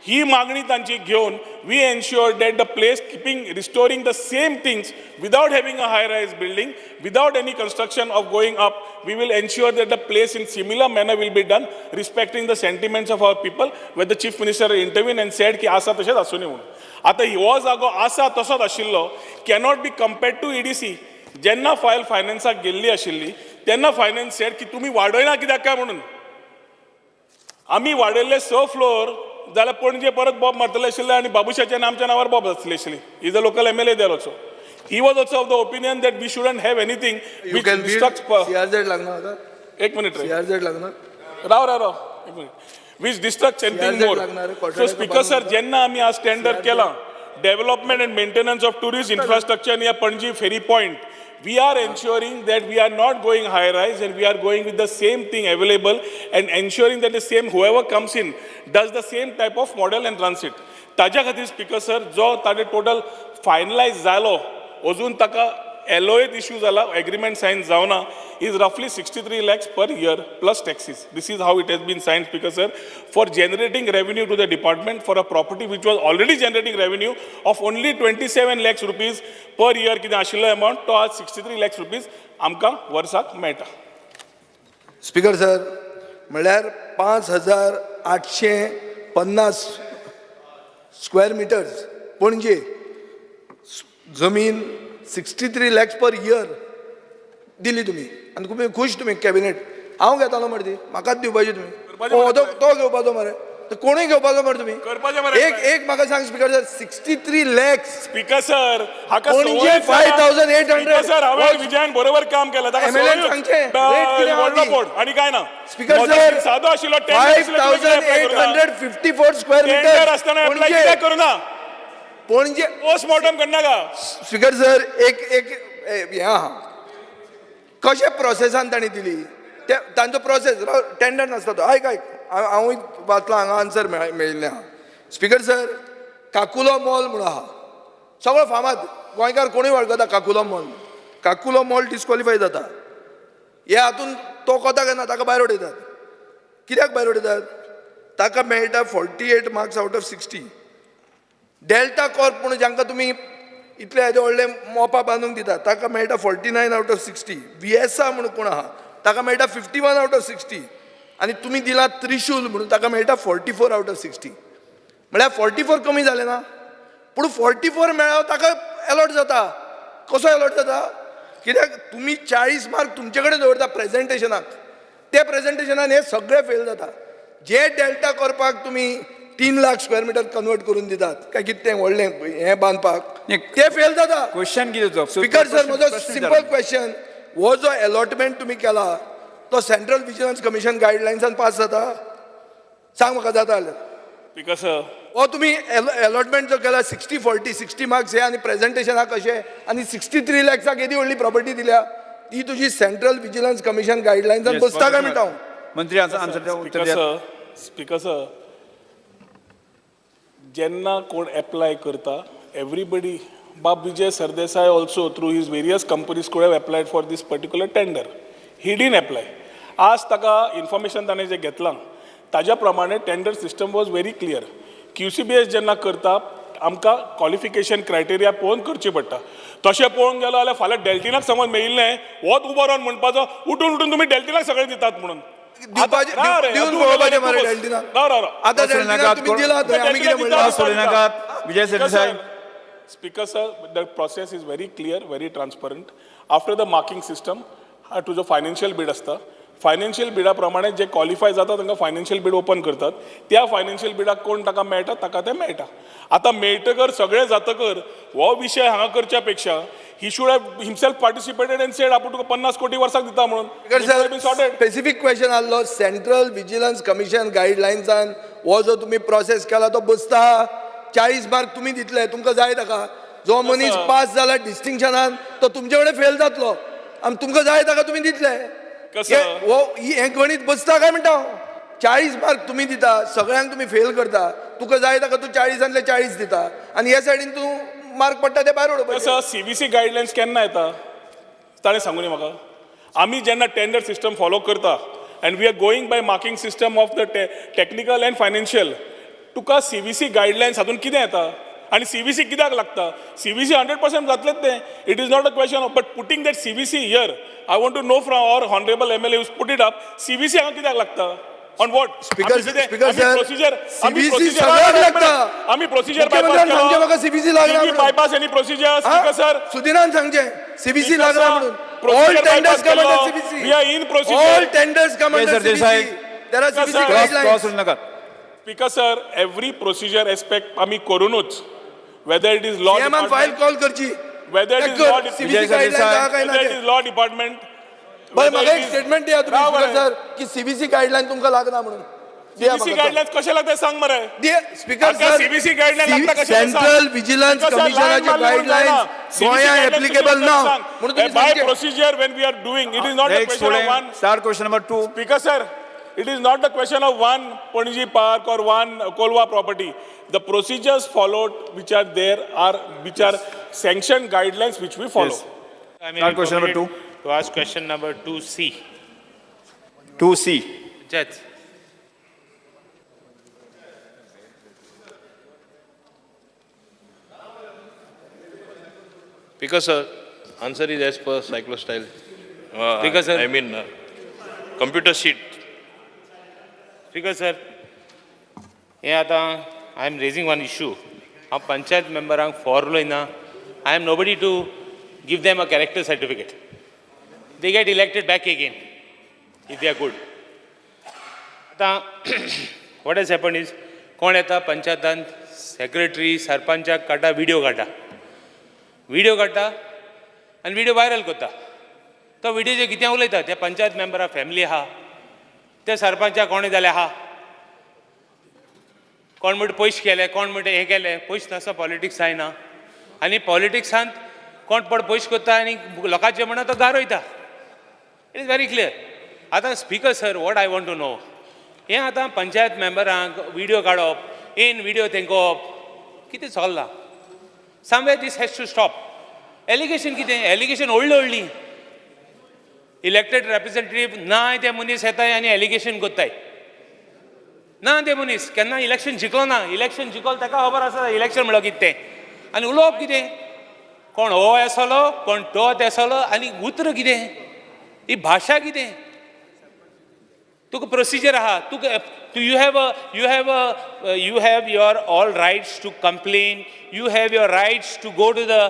ही मागणी तांची घेवन we ensure that the place keeping restoring the same things without having a high rise building without any construction of going up we will ensure that the place in similar manner will be done respecting the sentiments of our people when the chief minister इंटरव्यून and said की आसा तशेंच आसूं न्ही म्हणून आतां हो जागो आसा तसोच आशिल्लो cannot be compared to EDC जेन्ना फायल फायनान्साक गेल्ली आशिल्ली तेन्ना फायनान्स सेड की तुमी वाडयना कित्याक काय म्हणून आमी वाडयल्ले 6 फ्लोर जाल्यार पणजे परत बॉब मारतले आशिल्ले आनी बाबुशाच्या आमच्या नांवार बॉब आसतली आशिल्ली is a local MLA there also he was also of the opinion that we shouldn't have anything You can build CRZ लागणार होता एक मिनिट रे CRZ लागणार राव एक minute which destruct anything CRZ more लागणार, सो कोर्टाच्या स्पीकर सर बांधून जेन्ना आमी आज टेंडर केला development and maintenance of tourist infrastructure near Panaji ferry point we are ensuring that we are not going high rise and we are going with the same thing available and ensuring that the same whoever comes in does the same type of model and runs it. ताज्या खातीर speaker sir जो ताजे total finalise जालो अजून ताका LOA issue जाला agreement Sion जावना is roughly 63 lakhs per year plus taxes. This is how it has been signed, Speaker sir, for generating revenue to the department for a property which was already generating revenue of only 27 lakhs rupees per year कितें आशिल्लो amount तो आज 63 lakhs rupees आमकां वर्साक मेळटा. Speaker sir म्हणल्यार 5,850 square metres पणजे जमीन 63 lakhs पर इयर दिली तुम्ही आनी तुम्ही खुश तुम्ही कॅबिनेट हांव घेतालो मरे ती म्हाकाच दिवपाची तुम्ही तो घेवपाचो मरे तर कोणूय घेवपाचो मरे तुम्ही करपाचें मरे. एक म्हाका सांग speaker sir 63 lakhs speaker sir हाका पणजे 5,800 सर हांवें विजयान बरोबर काम केलं ताका MLA सवय सांगचें, rate कितें व्हडलो आहा ती? पोट आनी काय ना स्पीकर म्हजो सर सादो आशिल्लो टेंडर 5,854 स्क्वेअर टेंडर आसतना एप्लाय मिटर कित्याक करूं ना पणजे पोस्टमॉर्टम करनाका स्पीकर सर एक हें आहा कशे प्रोसेसान तांणी दिली ते तांचो प्रोसेस टेंडर नासता तो आयक हांवूय वाचलां हांगा आन्सर मेळिल्लें आहा स्पीकर सर काकुलो मॉल म्हणून आहा सगळो फामाद गोंयकार कोणूय वळखता काकुलो मॉल डिस्क्वॉलिफाय जाता हे हातून तो कोता घेना ताका भायर उडयतात कित्याक भायर उडयतात ताका मेळटा 48 marks out of 60 delta Corp म्हणून जांकां तुमी इतले हेजे व्हडले मोपा बांदूंक दिता ताका मेळटा 49 आउट ऑफ 60 VSA म्हणून कोण आहा ताका मेळटा 51 आउट ऑफ 60 आनी तुमी दिला त्रिशूल म्हणून ताका मेळटा 44 आउट ऑफ 60 म्हळ्यार 44 कमी जाले ना पूण 44 मेळ्ळो ताका अलॉट जाता कसो अलॉट जाता कित्याक तुमी 40 मार्क तुमचे कडेन दवरता प्रेजेंटेशनाक ते प्रेजेंटेशनान हे सगळे फेल जाता जे डेल्टा करपाक तुमी 3 लाख स्क्वेअर मिटर कन्वर्ट करून दितात काय कितें व्हडलें हें बांदपाक ते फेल जाता क्वेश्चन कितें स्पीकर सर म्हजो सिंपल क्वेश्चन हो जो अलॉटमेंट तुमी केला तो सेंट्रल विजिलन्स कमिशन गायडलायन्सान पास जाता सांग म्हाका जाता जाल्यार स्पीकर सर हो तुमी अलॉटमेंट जो केला 60-40 60 मार्क्स हे आनी प्रेजेंटेशनाक कशें आनी 63 लॅक्साक येदी व्हडली प्रॉपर्टी दिल्या ती तुजी सेंट्रल विजिलन्स कमिशन गायडलायन्सान बसता काय म्हणटा हांव मंत्री आन्सर उत्तर दियात. स्पीकर सर जेन्ना कोण एप्लाय करता एवरीबडी बाब Vijay Sardesai also through his various companies could have applied for this particular tender he didn't apply आज ताका इन्फॉर्मेशन ताणें जें घेतलां ताज्या प्रमाणे tender system was very clear QCBS जेन्ना करता आमकां क्वॉलिफिकेशन क्रायटेरिया पळोवन करची पडटा तशें पळोवंक गेलो जाल्यार फाल्यां डेल्टिनाक समज मेळिल्लें होच उबो रावन म्हणपाचो उठून तुमी डेल्टिनाक सगळें दितात म्हणून Vijay Sardesai. Speaker sir, the process is very clear, very transparent. After the marking system, तुजो फायनान्शियल बीड आसता फायनान्शियल बिडा प्रमाणे जे क्वॉलिफाय जाता तांकां फायनान्शियल बीड ओपन करतात त्या फायनान्शियल बिडाक कोण ताका मेळटा ताका तें मेळटा आतां मेळटकर सगळें जातकर हो विशय हांगा करच्या पेक्षा he should have himself participated and said आपूण तुका 50 कोटी वर्साक दिता म्हणून स्पेसिफीक क्वेश्चन आसलो सेंट्रल विजिलन्स कमिशन गायडलायन्सान हो जो तुमी प्रोसेस केला तो बसता 40 मार्क तुमी दितले तुमकां जाय ताका जो मनीस पास जाला डिस्टिंक्शनान तो तुमचे कडेन फेल जातलो आनी तुमकां जाय ताका तुमी दितले हे गणित बसता काय म्हणटा 40 मार्क तुम्ही दिता सगळ्यांक तुम्ही फेल करता तुका जाय ताका तूं 40 40 दिता आनी ह्या सायडीन तूं मार्क पडटा ते भायर उडोवपाचे CBC गायडलायन्स केन्ना येता ताणें सांगूं न्ही म्हाका आमी जेन्ना टेंडर सिस्टम फॉलो करता and we are going by marking system of the technical and financial तुका CBC गायडलायन्स हातून कितें येता आनी CBC कित्याक लागता CBC 100% जातलेच तें it is not a question of but putting that CBC here I want to know from our honourable MLA put it up CBC हांगा कित्याक लागता on what Speaker sir, procedure CBC सगळ्याक लागता. आम्ही प्रोसिजर मुख्यमंत्र्यान सांगचें म्हाका CBC लागना म्हणून. Bypass any procedure speaker sir सुदिनान सांगचें CBC लागना म्हणून all tenders come under CBC we are in all procedure tenders come Yes, under sir, Desai. CBC there are Yes, CBC sir. Cross guidelines नाका speaker sir every procedure aspect आम्ही करूनच whether it is law सीएमान file call करची whether it is Check law कर, department, CBC guidelines आहा काय ना whether it ते. is law department, बरं whether म्हाका it एक is- स्टेटमेंट दिया तुम्ही राव स्पीकर बरें. सर की CBC गाइडलाइन तुमकां लागना म्हणून दिया CBC म्हाका. गाइडलाइन्स कशे लागता सांग मरे दिया स्पीकर आमकां सर CBC guideline लागता कशे ते सांग. Central vigilance Because sir, कमिशनाचे line मारली म्हणून गाइडलाइन्स जायना. CBC गोंया guidelines एप्लिकेबल तुम्ही ना सांग. म्हणून By तुम्ही सांगचे. procedure when we are doing, it is not the next question of one. Start question number 2 Speaker sir, it is not the question of one Ponji Park or one Kolwa property. The procedures followed which are there are which are sanctioned guidelines which we follow. Yes. I mean, Start question number to ask question number 2C. 2C Judge. Because sir, answer is as per cyclostyle. Because, sir- I mean, computer sheet. Because sir, हे आता I am raising one issue. हांव पंचायत मेंबरांक फॉरलोय ना. I am nobody to give them a character certificate. They get elected back again if they are good. आता what has happened is कोण येता पंचायतांत secretary सरपंचाक काडटा video काडटा आनी व्हिडिओ वायरल करता. तो व्हिडिओचेर कितें उलयता त्या पंचायत मेंबरा फॅमिली आहा त्या सरपंचाक कोणें जालें आहा कोण म्हणटा पयशे केले कोण म्हणटा हें केलें पयशे नासता पॉलिटिक्स जायना आनी पॉलिटिक्सांत कोण पड पयशे करता आनी लोकांचे म्हणा तो गारोयता. It is very clear. आतां speaker sir what I want to know हें आतां पंचायत मेंबरांक व्हिडिओ काडप इन व्हिडिओ तेंकोवप कितें चल्लां. Somewhere this has to stop. Allegation कितें एलिगेशन व्हडलीं इलेक्टेड रेप्रेझेंटेटिव्ह नाय ते मनीस येताय आनी एलिगेशन कोत्ताय. ना ते मनीस केन्ना इलेक्शन जिखलो ना. इलेक्शन जिखोल ताका खबर आसा इलेक्शन म्हणल्यार कितें तें आनी उलोवप कितें कोण हो येसलो कोण तो येसलो आनी उतर कितें ही भाशा कितें. तुका प्रोसिजर आहा तुका you have your all rights to complain. You have your rights to go to the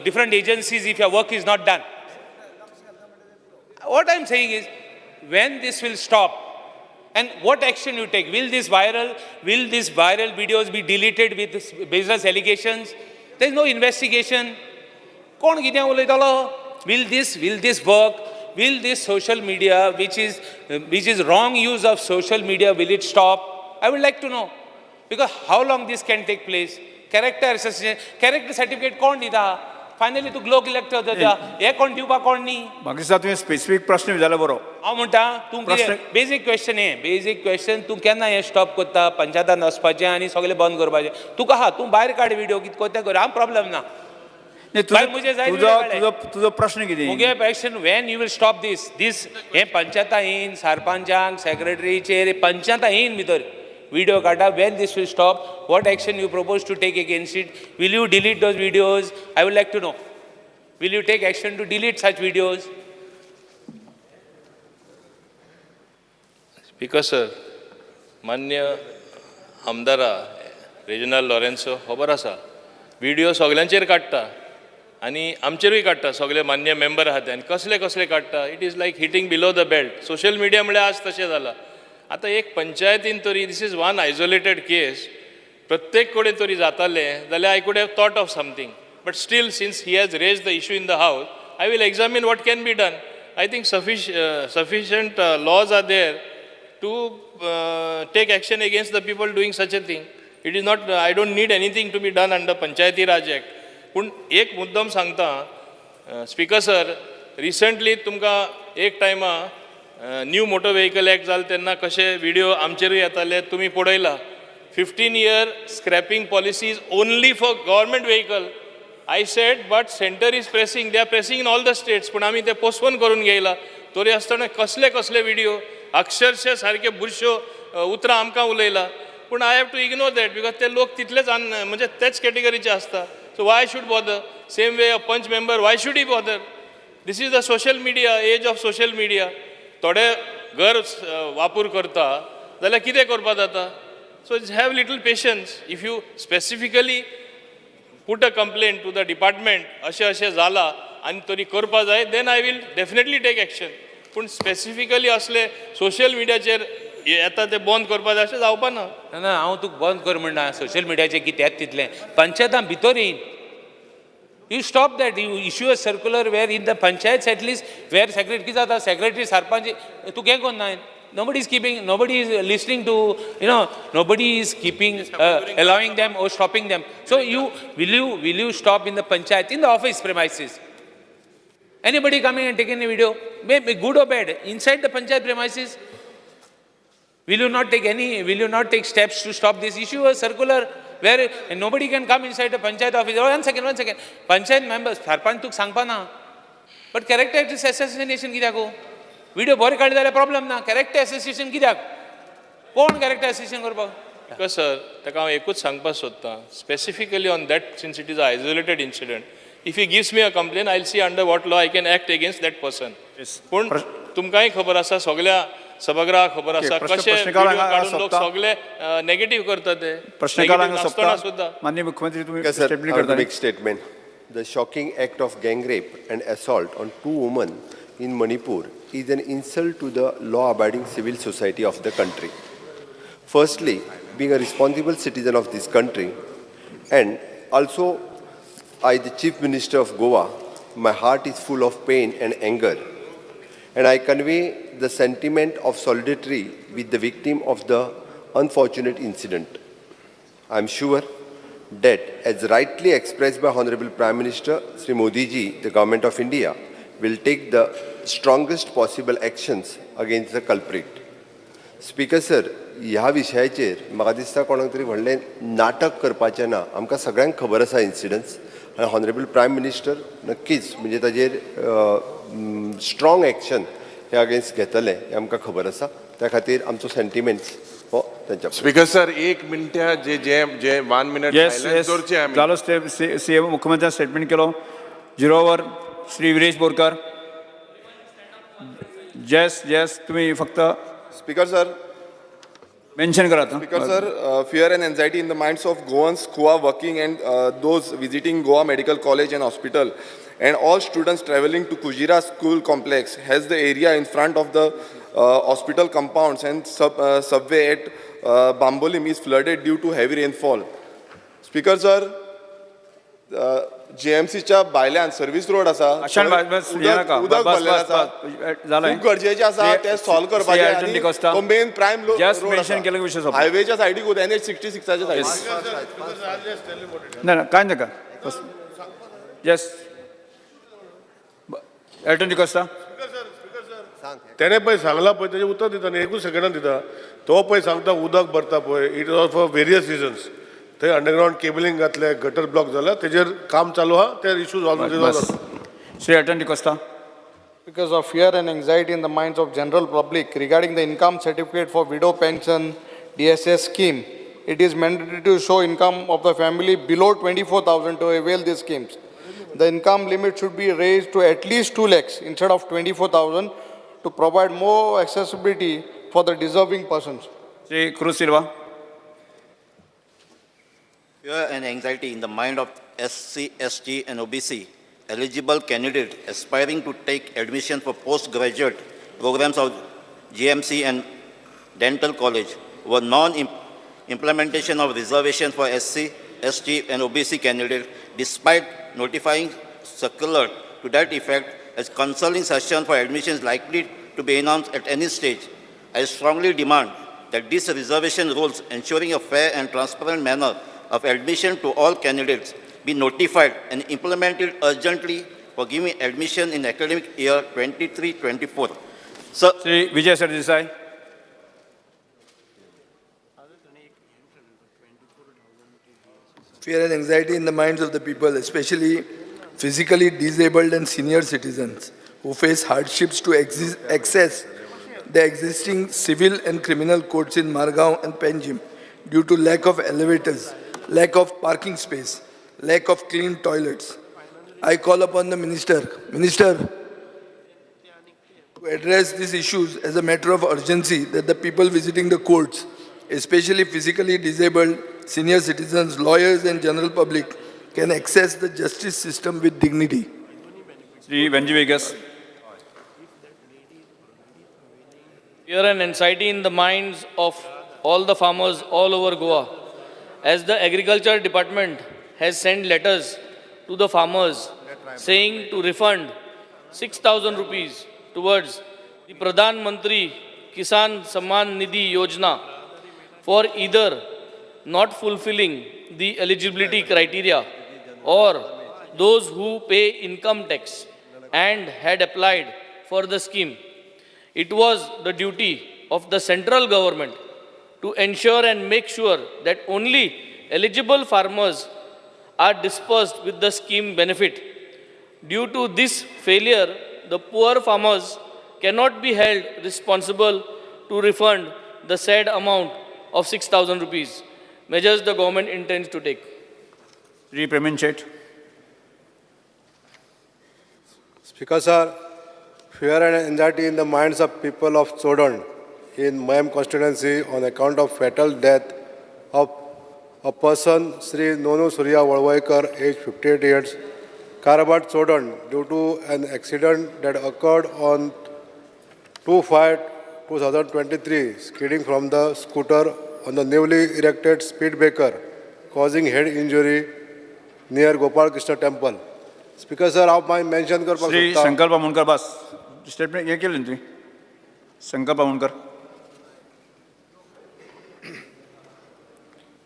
different agencies if your work is not done. What I'm saying is, when this will stop, and what action you take? Will these viral videos be deleted with baseless allegations? There is no investigation. Kon kite ulaytalo? Will this work? Will this social media, which is wrong use of social media, will it stop? I would like to know. Because how long this can take place? Character assassination, character certificate kon dita? Finally तू लोक elect जाता हे कोण दिवपा कोण न्ही. म्हाका दिसता तुवें स्पेसिफीक प्रश्न विचारला बरो. हांव म्हणटा तूं बेजीक क्वेश्चन बेजीक क्वेश्चन तूं केन्ना हें स्टॉप करता पंचायतान वचपाचें आनी सगळें बंद करपाचें. तुका आहा तूं भायर काड व्हिडिओ कितें कोतें कर हांव प्रॉब्लेम ना. तुजो प्रश्न कितें मुगे action when you will stop this हे पंचायता येयन सरपंचांक सेक्रेटरीचेर पंचायता येयन भितर व्हिडिओ काडटा. When these will stop what action you propose to take against it. Will you delete those videos? I would like to know. Will you take action to delete such videos? Speaker sir, मान्य आमदारा Reginald Lourenço खबर आसा video सगल्यांचेर काडटा आनी आमचेरूय काडटा सगळे मान्य member आहात ते आनी कसले कसले काडटा. It is like hitting below the belt. Social media म्हळ्यार आज तशें जालां. आतां एक पंचायतीन तरी this is one isolated case प्रत्येक कडेन तरी जातालें जाल्यार I could have thought of something. But still since he has raise the issue in the house I will examine what can be done. I think sufficient laws are there to take action against the people doing such a thing. It is not, I don't need anything to be done under Panchayati Raj Act. पूण एक मुद्दम सांगता speaker sir, recently तुमकां एक टायमा new motor vehicle act जालें तेन्ना कशे व्हिडिओ आमचेरूय येताले तुमी पळयला. 15-year scrapping policy is only for government vehicle. I said, but center is pressing, they are pressing in all the states. पूण आमी ते पोस्टपोन करून घेयला. तरी आसतना कसले कसले व्हिडिओ अक्षरशः सारके बुरश्यो उतरां आमकां उलयला. पूण I have to ignore that because ते लोक तितलेच म्हणजे तेच कॅटेगरीचे असता. So why should bother? Same way a panch member, why should he bother? This is the social media, age of social media. थोडे घर वापर करता जाल्यार कितें करपा जाता? So have little patience. If you specifically put a complaint to the department, अशें जाला आनी तरी करपा जाय, then I will definitely take action. पूण स्पेसिफिकली असले सोशल मिडियाचेर येता ते बंद करपा जाय अशें जावपा ना. ना हांव तुका बंद कर म्हणना सोशल मिडियाचेर कितें तितलें पंचायतां भितर येयन. You stop that. You issue a circular where in the panchayats at least where secretary कितें जाता secretary सरपंच तूं हें कोन्ना. Nobody is keeping, nobody is listening to, nobody is keeping, allowing them or stopping them. So will you stop in the panchayat, in the office premises? Anybody coming and taking a video, maybe good or bad, inside the panchayat premises, will you not take steps to stop this issue? A circular where nobody can come inside the panchayat office. Oh, one second. Panchayat members, sarpanch tuk sangpa na. But character assassination कित्याक गो? Video बरे काडले जाल्यार problem ना. Character association कित्याक? कोण character association करपाक? Because sir ताका हांव एकूच सांगपाक सोदतां specifically on that since it is a isolated incident. If he gives me a complain I will see under what law I can act against that person. पूण तुमकांय खबर आसा, सगळ्या सभागृहाक खबर आसा कशे काडून लोक सगळे नेगेटिव्ह करता ते. नासतना सुद्दां माननीय मुख्यमंत्री तुम्ही Sir, statement I want to करता. make statement. The shocking act of gang rape and assault on 2 women in Manipur is an insult to the law-abiding civil society of the country. Firstly, being a responsible citizen of this country, and also I, the Chief Minister of Goa, my heart is full of pain and anger, and I convey the sentiment of solidarity with the victim of the unfortunate incident. I am sure that, as rightly expressed by Honorable Prime Minister Sri Modi ji, the Government of India will take the strongest possible actions against the culprit. Speaker sir, ह्या विशयाचेर म्हाका दिसता कोणाक तरी व्हडलें नाटक करपाचें ना. आमकां सगळ्यांक खबर आसा इन्सिडन्स, आनी हॉनरेबल प्रायम मिनिस्टर नक्कीच म्हणजे ताजेर स्ट्रॉंग एक्शन हे अगेन्स्ट घेतले हें आमकां खबर आसा. त्या खातीर आमचो सेंटिमेंट्स हो त्यांच्या. स्पीकर सर 1 मिनट जे 1 मिनट सायलेंस दवरचें आमी. जालो सीएम मुख्यमंत्र्यान स्टेटमेंट केलो. 0 ओवर श्री विरेश बोरकार. येस तुम्ही फक्त स्पीकर सर, मेन्शन करा. Because sir, fear and anxiety in the minds of Goans who are working and those visiting Goa Medical College and Hospital, and all students traveling to Kujira School Complex, has the area in front of the hospital compounds and subway at Bambolim is flooded due to heavy rainfall. Speaker sir, JMCच्या भायल्यान service road आसा, उदक भरलें आसा, खूब गरजेचें आसा ते solve करपाचें. आनी तो मेन प्रायम रोड आसा हायवेच्या सायडीक NH66च्या सायडीक. ना कांय नाका. Yes Elton D'Costa. तेणे पळय सांगला पळय तेजें उतर दिता न्ही, एकूच सेकंडान दिता. तो पळय सांगता उदक भरता पळय, it is for various reasons. थंय अंडरग्राउंड केबलिंग घातले, गटर ब्लॉक जाला, तेजेर काम चालू आहा, ते issues already. Shri Elton D'Costa. Because of fear and anxiety in the minds of general public regarding the income certificate for widow pension DSS scheme, it is mandatory to show income of the family below 24,000 to avail these schemes. The income limit should be raised to at least 2 lakhs instead of 24,000 to provide more accessibility for the deserving persons. Shri cruise Silva. Fear and anxiety in the mind of SC, ST and OBC eligible candidates aspiring to take admission for postgraduate programs of GMC and dental college were non-implementation of reservation for SC, ST and OBC candidates despite notifying circular to that effect as counseling session for admission is likely to be announced at any stage. I strongly demand that these reservation rules ensuring a fair and transparent manner of admission to all candidates be notified and implemented urgently for giving admission in academic year 23-24. Sir, Shri Vijay Sardesai. Fear and anxiety in the minds of the people, especially physically disabled and senior citizens who face hardships to access the existing civil and criminal courts in Margao and Panjim due to lack of elevators, lack of parking space, lack of clean toilets. I call upon the Minister to address these issues as a matter of urgency that the people visiting the courts, especially physically disabled, senior citizens, lawyers and general public can access the justice system with dignity. Sri Venji Vegas. Fear and anxiety in the minds of all the farmers all over Goa, as the agriculture department has sent letters to the farmers saying to refund 6,000 rupees towards the Pradhan Mantri Kisan Samman Nidhi Yojana for either not fulfilling the eligibility criteria or those who pay income tax and had applied for the scheme. It was the duty of the central government to ensure and make sure that only eligible farmers are dispersed with the scheme benefit. Due to this failure, the poor farmers cannot be held responsible to refund the said amount of 6,000 rupees. Measures the government intends to take. Sri Pramin Chet. Speaker sir, fear and anxiety in the minds of people of Chodon in Mayam constituency on account of fatal death of a person, Sri Nonu Surya Valvaikar, age 58 years, Karabat Chodon, due to an accident that occurred on 2/5/2023, skidding from the scooter on the newly erected speed breaker, causing head injury near Gopal Krishna temple. Speaker sir, आप माय mention कर Sri Shankar Pamunkar bas. Statement ये केलं तुम्ही? Shankar Pamunkar.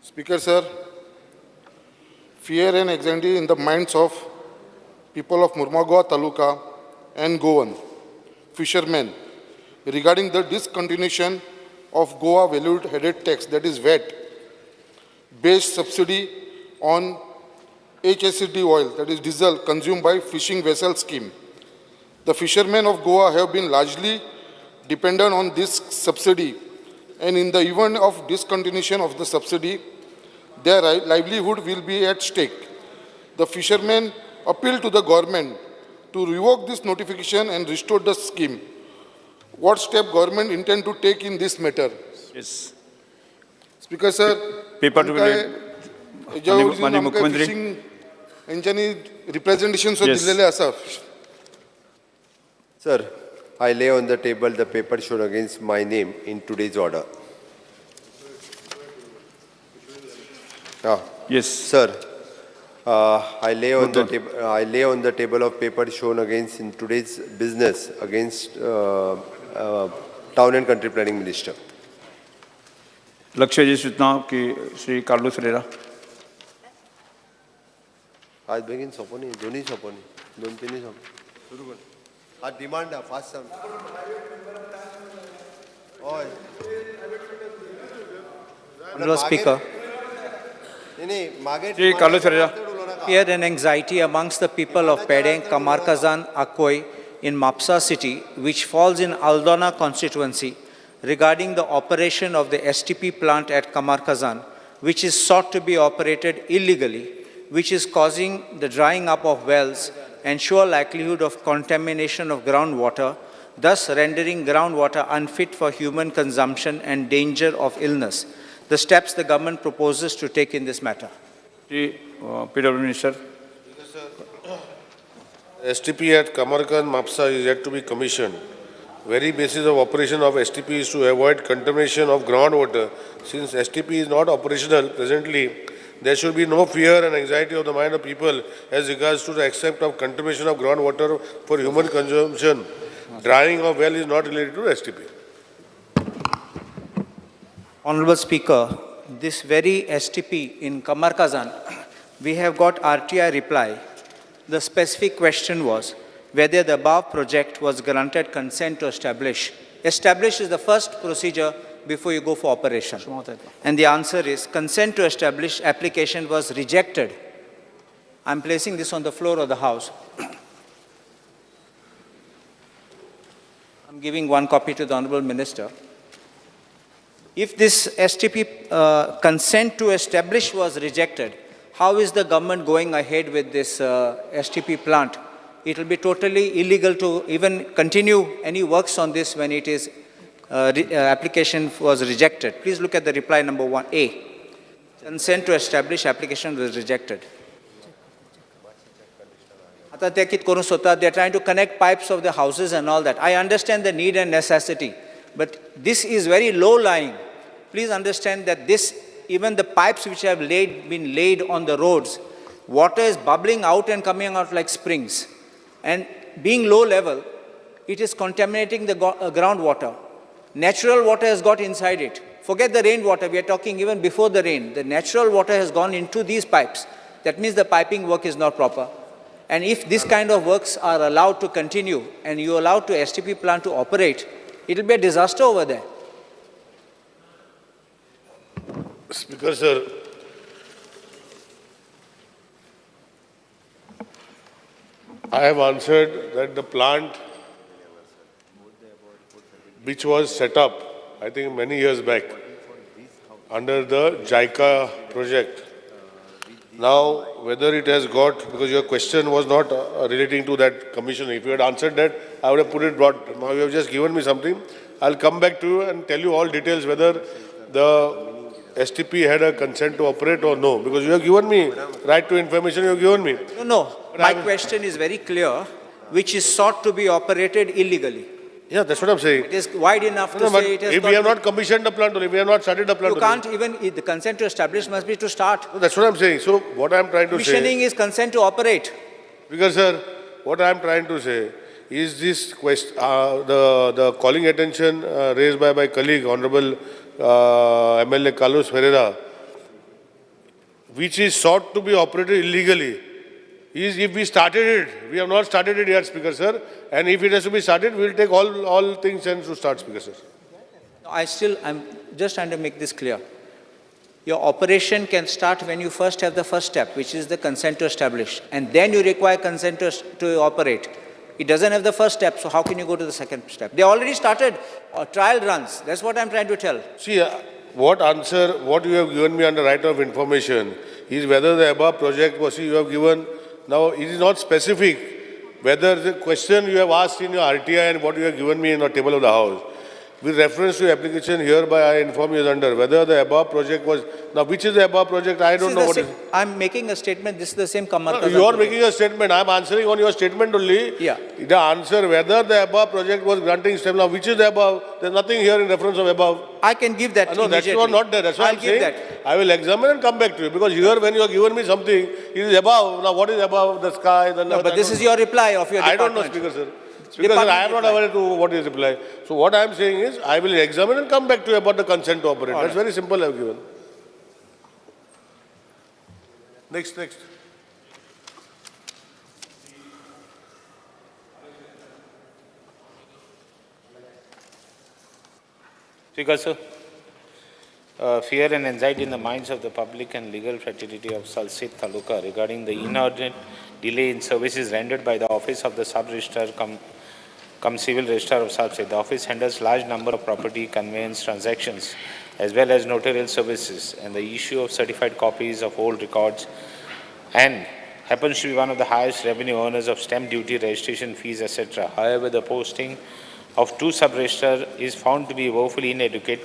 Speaker sir, fear and anxiety in the minds of people of Murmagaon Taluka and Goan fishermen regarding the discontinuation of Goa valued headed tax, that is VAT, based subsidy on HSD oil, that is diesel, consumed by fishing vessel scheme. The fishermen of Goa have been largely dependent on this subsidy, and in the event of discontinuation of the subsidy, their livelihood will be at stake. The fishermen appeal to the government to revoke this notification and restore the scheme. What step government intend to take in this matter? Yes. Speaker sir, Paper to be read. माननीय मुख्यमंत्री. यांच्यानी representation Yes. दिलेले असा. Sir, I lay on the table the paper shown against my name in today's order. Yes. Sir, I lay on the table of paper shown against in today's business against Town and Country Planning Minister. लक्ष्य जी सूचना की Shri Carlos RERA. आज बेगीन सोपोनी दोन्ही सोपोनी दोन तिन्ही soap आज demand fast सांग होय Honorable Speaker, नाही मागे Shri Carlos RERA. fear and anxiety amongst the people of Pedeng, Kamarkazan, Akoi in Mapsa city, which falls in Aldona constituency, regarding the operation of the STP plant at Kamarkazan, which is sought to be operated illegally, which is causing the drying up of wells and sure likelihood of contamination of groundwater, thus rendering groundwater unfit for human consumption and danger of illness. The steps the government proposes to take in this matter. Shri PW Minister. STP at Kamarkan Mapsa is yet to be commissioned. Very basis of operation of STP is to avoid contamination of groundwater. Since STP is not operational presently, there should be no fear and anxiety of the mind of people as regards to the accept of contamination of groundwater for human consumption. Drying of well is not related to STP. Honorable Speaker, this very STP in Kamarkazan, we have got RTI reply. The specific question was whether the above project was granted consent to establish. Establish is the first procedure before you go for operation. And the answer is consent to establish application was rejected. I'm placing this on the floor of the House. I'm giving one copy to the Honorable Minister. If this STP consent to establish was rejected, how is the government going ahead with this STP plant? It will be totally illegal to even continue any works on this when it is application was rejected. Please look at the reply number 1A. Consent to establish application was rejected. They are trying to connect pipes of the houses and all that. I understand the need and necessity, but this is very low lying. Please understand that this, even the pipes which have been laid on the roads, water is bubbling out and coming out like springs. And being low level, it is contaminating the groundwater. Natural water has got inside it. Forget the rainwater, we are talking even before the rain. The natural water has gone into these pipes. That means the piping work is not proper. And if this kind of works are allowed to continue and you allow to STP plant to operate, it will be a disaster over there. Speaker, sir, I have answered that the plant which was set up, I think many years back, under the JICA project. Now, whether it has got, because your question was not relating to that commission. If you had answered that, I would have put it broad. Now you have just given me something. I'll come back to you and tell you all details whether the STP had a consent to operate or no. Because you have given me right to information, you have given me. No. My question is very clear, which is sought to be operated illegally. Yeah, that's what I'm saying. It is wide enough to say it has if we have not commissioned the plant, if we have not started the plant, you can't even, the consent to establish must be to start. No, that's what I'm saying. So what I'm trying to say. Commissioning is consent to operate. Because, sir, what I'm trying to say is this question, the calling attention raised by my colleague, Honorable MLA Carlos Ferreira, which is sought to be operated illegally, is if we started it. We have not started it yet, Speaker, sir. And if it has to be started, we will take all things and to start, Speaker, sir. I'm just trying to make this clear. Your operation can start when you first have the first step, which is the consent to establish. And then you require consent to operate. It doesn't have the first step, so how can you go to the second step? They already started trial runs. That's what I'm trying to tell. See, what you have given me under right of information is whether the above project was, you have given, now it is not specific. Whether the question you have asked in your RTI and what you have given me in the table of the House, with reference to application hereby I inform you as under, whether the above project was, now which is the above project, I don't know what is. I'm making a statement, this is the same Kamarkazan. No, you are making a statement, I am answering on your statement only. Yeah. The answer whether the above project was granting step, now which is the above, there is nothing here in reference of above. I can give that No, that's not there, that's what I'll I'm give saying. that. I will examine and come back to you, because here when you have given me something, it is above, now what is above the sky? No, but this is your reply of your department. I don't know, Speaker, sir. Speaker, sir, I am not aware to what is reply. So what I am saying is, I will examine and come back to you about the consent to operate. That's very simple I have given. Next. Speaker, sir, fear and anxiety in the minds of the public and legal fraternity of Salsit Taluka regarding the inordinate delay in services rendered by the Office of the Sub-Registrar cum Civil Registrar of Salsit. The office handles large number of property conveyance transactions as well as notarial services and the issue of certified copies of old records, and happens to be one of the highest revenue earners of stamp duty, registration fees, etc. However, the posting of 2 sub-registrars is found to be woefully inadequate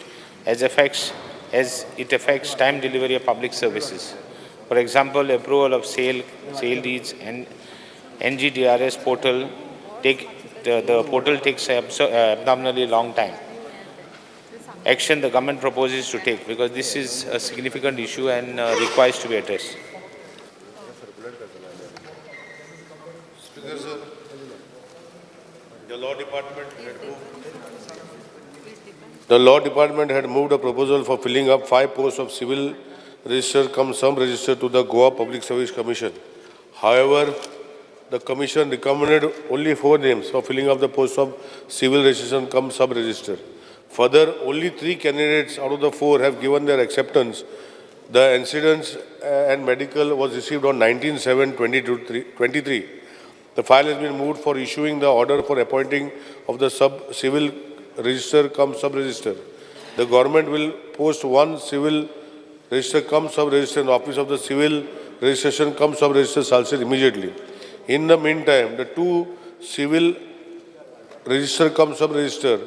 as it affects time delivery of public services. For example, approval of sale deeds and NGDRS portal the portal takes abnormally long time. Action the government proposes to take, because this is a significant issue and requires to be addressed. Speaker, sir, the law department had moved a proposal for filling up 5 posts of civil register cum sub register to the Goa Public Service Commission. However, the commission recommended only 4 names for filling up the post of civil registration cum sub register. Further, only 3 candidates out of the 4 have given their acceptance. The incidents and medical was received on 19/7/2023. The file has been moved for issuing the order for appointing of the civil register cum sub register. the government will post one civil register cum sub-register in the office of the civil registration cum sub-register Salsett immediately. In the meantime, the two civil register cum sub-register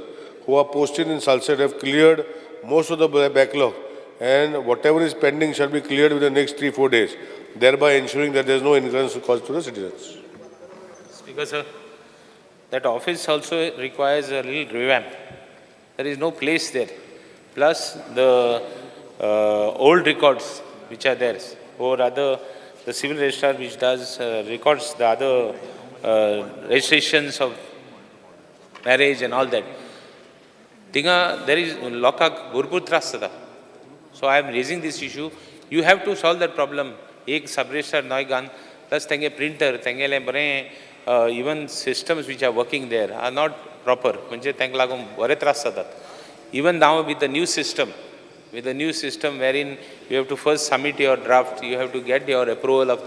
who are posted in Salsett have cleared most of the backlog, and whatever is pending shall be cleared within the next 3-4 days, thereby ensuring that there is no inconvenience caused to the citizens. Speaker, sir, that office also requires a little revamp. There is no place there. Plus the old records which are there, or rather the civil registrar which does records the other registrations of marriage and all that. Tinga, there is lokak bhurpur tras jata. So I am raising this issue. You have to solve that problem. Ek sub-register noy gan, plus tenge printer, tengele bare even systems which are working there are not proper. Manje teng lagum bare tras jata. Even now with the new system wherein you have to first submit your draft, you have to get your approval of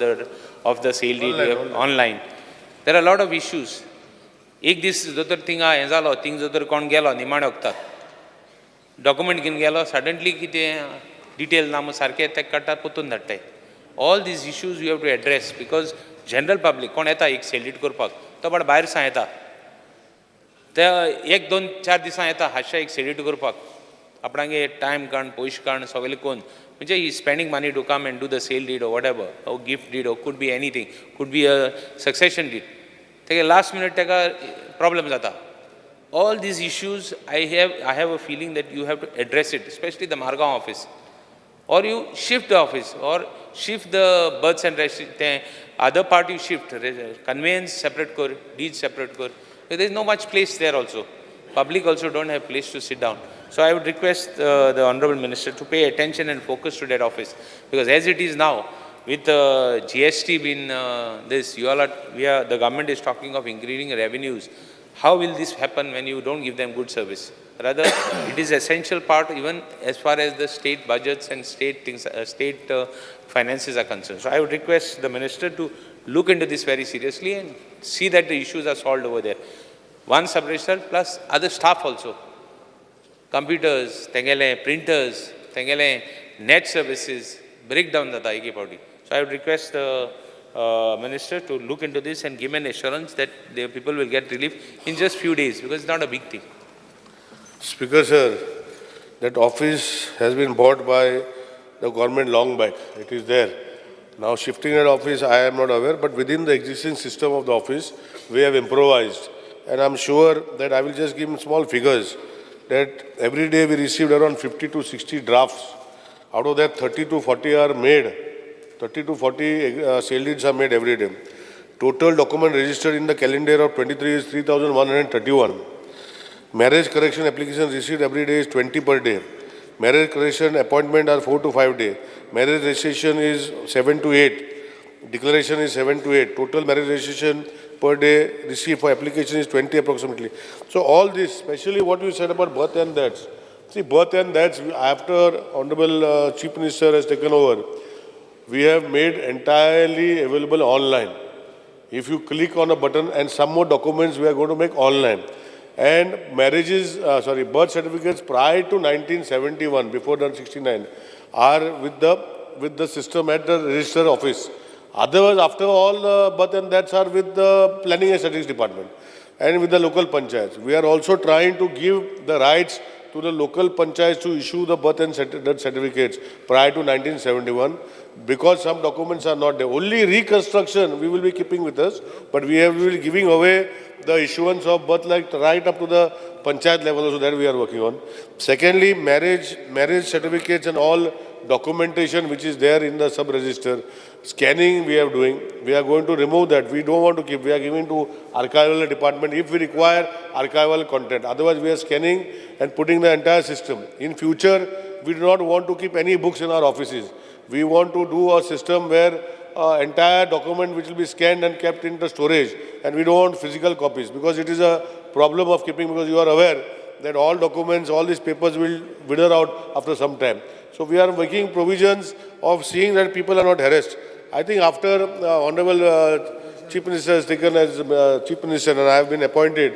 the sale deed online. There are a lot of issues. एक दीस जो तर थिंगा हें जालो, thing जो तर कोण गेलो निमाणे वखताक डॉक्युमेंट घेवन गेलो, सडनली कितें डिटेल नाम सारके ते काडटात पोतून धाडटाय. All these issues you have to address because general public कोण येता एक सेल डीड करपाक तो बाबा भायर सां येता, ते 1-2-4 दिसां येता हातशा एक सेल डीड करपाक, आपणागे टायम काण पयशे काण सगळें कोन्न, म्हणजे he spending money to come and do the sale deed or whatever, or gift deed, or could be anything, could be a succession deed. तेगे लास्ट मिनट तेका प्रॉब्लम जाता. All these issues, I have a feeling that you have to address it, especially the Margaon office, or you shift the office, or shift the births and registration. Other part you shift, conveyance separate kor, deed separate kor. There is no much place there also. Public also don't have place to sit down. So I would request the Honorable Minister to pay attention and focus to that office, because as it is now, with GST being the government is talking of increasing revenues. How will this happen when you don't give them good service? Rather, it is essential part even as far as the state budgets and state finances are concerned. So I would request the Minister to look into this very seriously and see that the issues are solved over there. One sub-register plus other staff also. Computers, tengele, printers, tengele, net services, break down the daigi body. So I would request the Minister to look into this and give an assurance that the people will get relief in just few days, because it's not a big thing. Speaker, sir, that office has been bought by the government long back. It is there. Now shifting that office, I am not aware, but within the existing system of the office, we have improvised. And I'm sure that I will just give small figures, that every day we received around 50 to 60 drafts. Out of that, 30 to 40 are made. 30 to 40 sale deeds are made every day. Total document registered in the calendar year of 23 is 3,131. Marriage correction applications received every day is 20 per day. Marriage correction appointment are 4 to 5 days. Marriage registration is 7 to 8. Declaration is 7 to 8. Total marriage registration per day received for application is 20 approximately. So all this, especially what you said about birth and deaths. See, birth and deaths, after Honorable Chief Minister has taken over, we have made entirely available online. If you click on a button, and some more documents we are going to make online. And marriages, birth certificates prior to 1971, before 1969, are with the system at the register office. Otherwise, after all, birth and deaths are with the Planning and Statistics Department and with the local panchayats. We are also trying to give the rights to the local panchayats to issue the birth and death certificates prior to 1971, because some documents are not there. Only reconstruction we will be keeping with us, but we will be giving away the issuance of birth right up to the panchayat level, so that we are working on. Secondly, marriage certificates and all documentation which is there in the sub-register, scanning we are doing. We are going to remove that. We don't want to keep. We are giving to archival department if we require archival content. Otherwise, we are scanning and putting the entire system. In future, we do not want to keep any books in our offices. We want to do a system where entire document which will be scanned and kept in the storage, and we don't want physical copies, because it is a problem of keeping, because you are aware that all documents, all these papers will wither out after some time. So we are making provisions of seeing that people are not harassed. I think after Honorable Chief Minister has taken as Chief Minister and I have been appointed,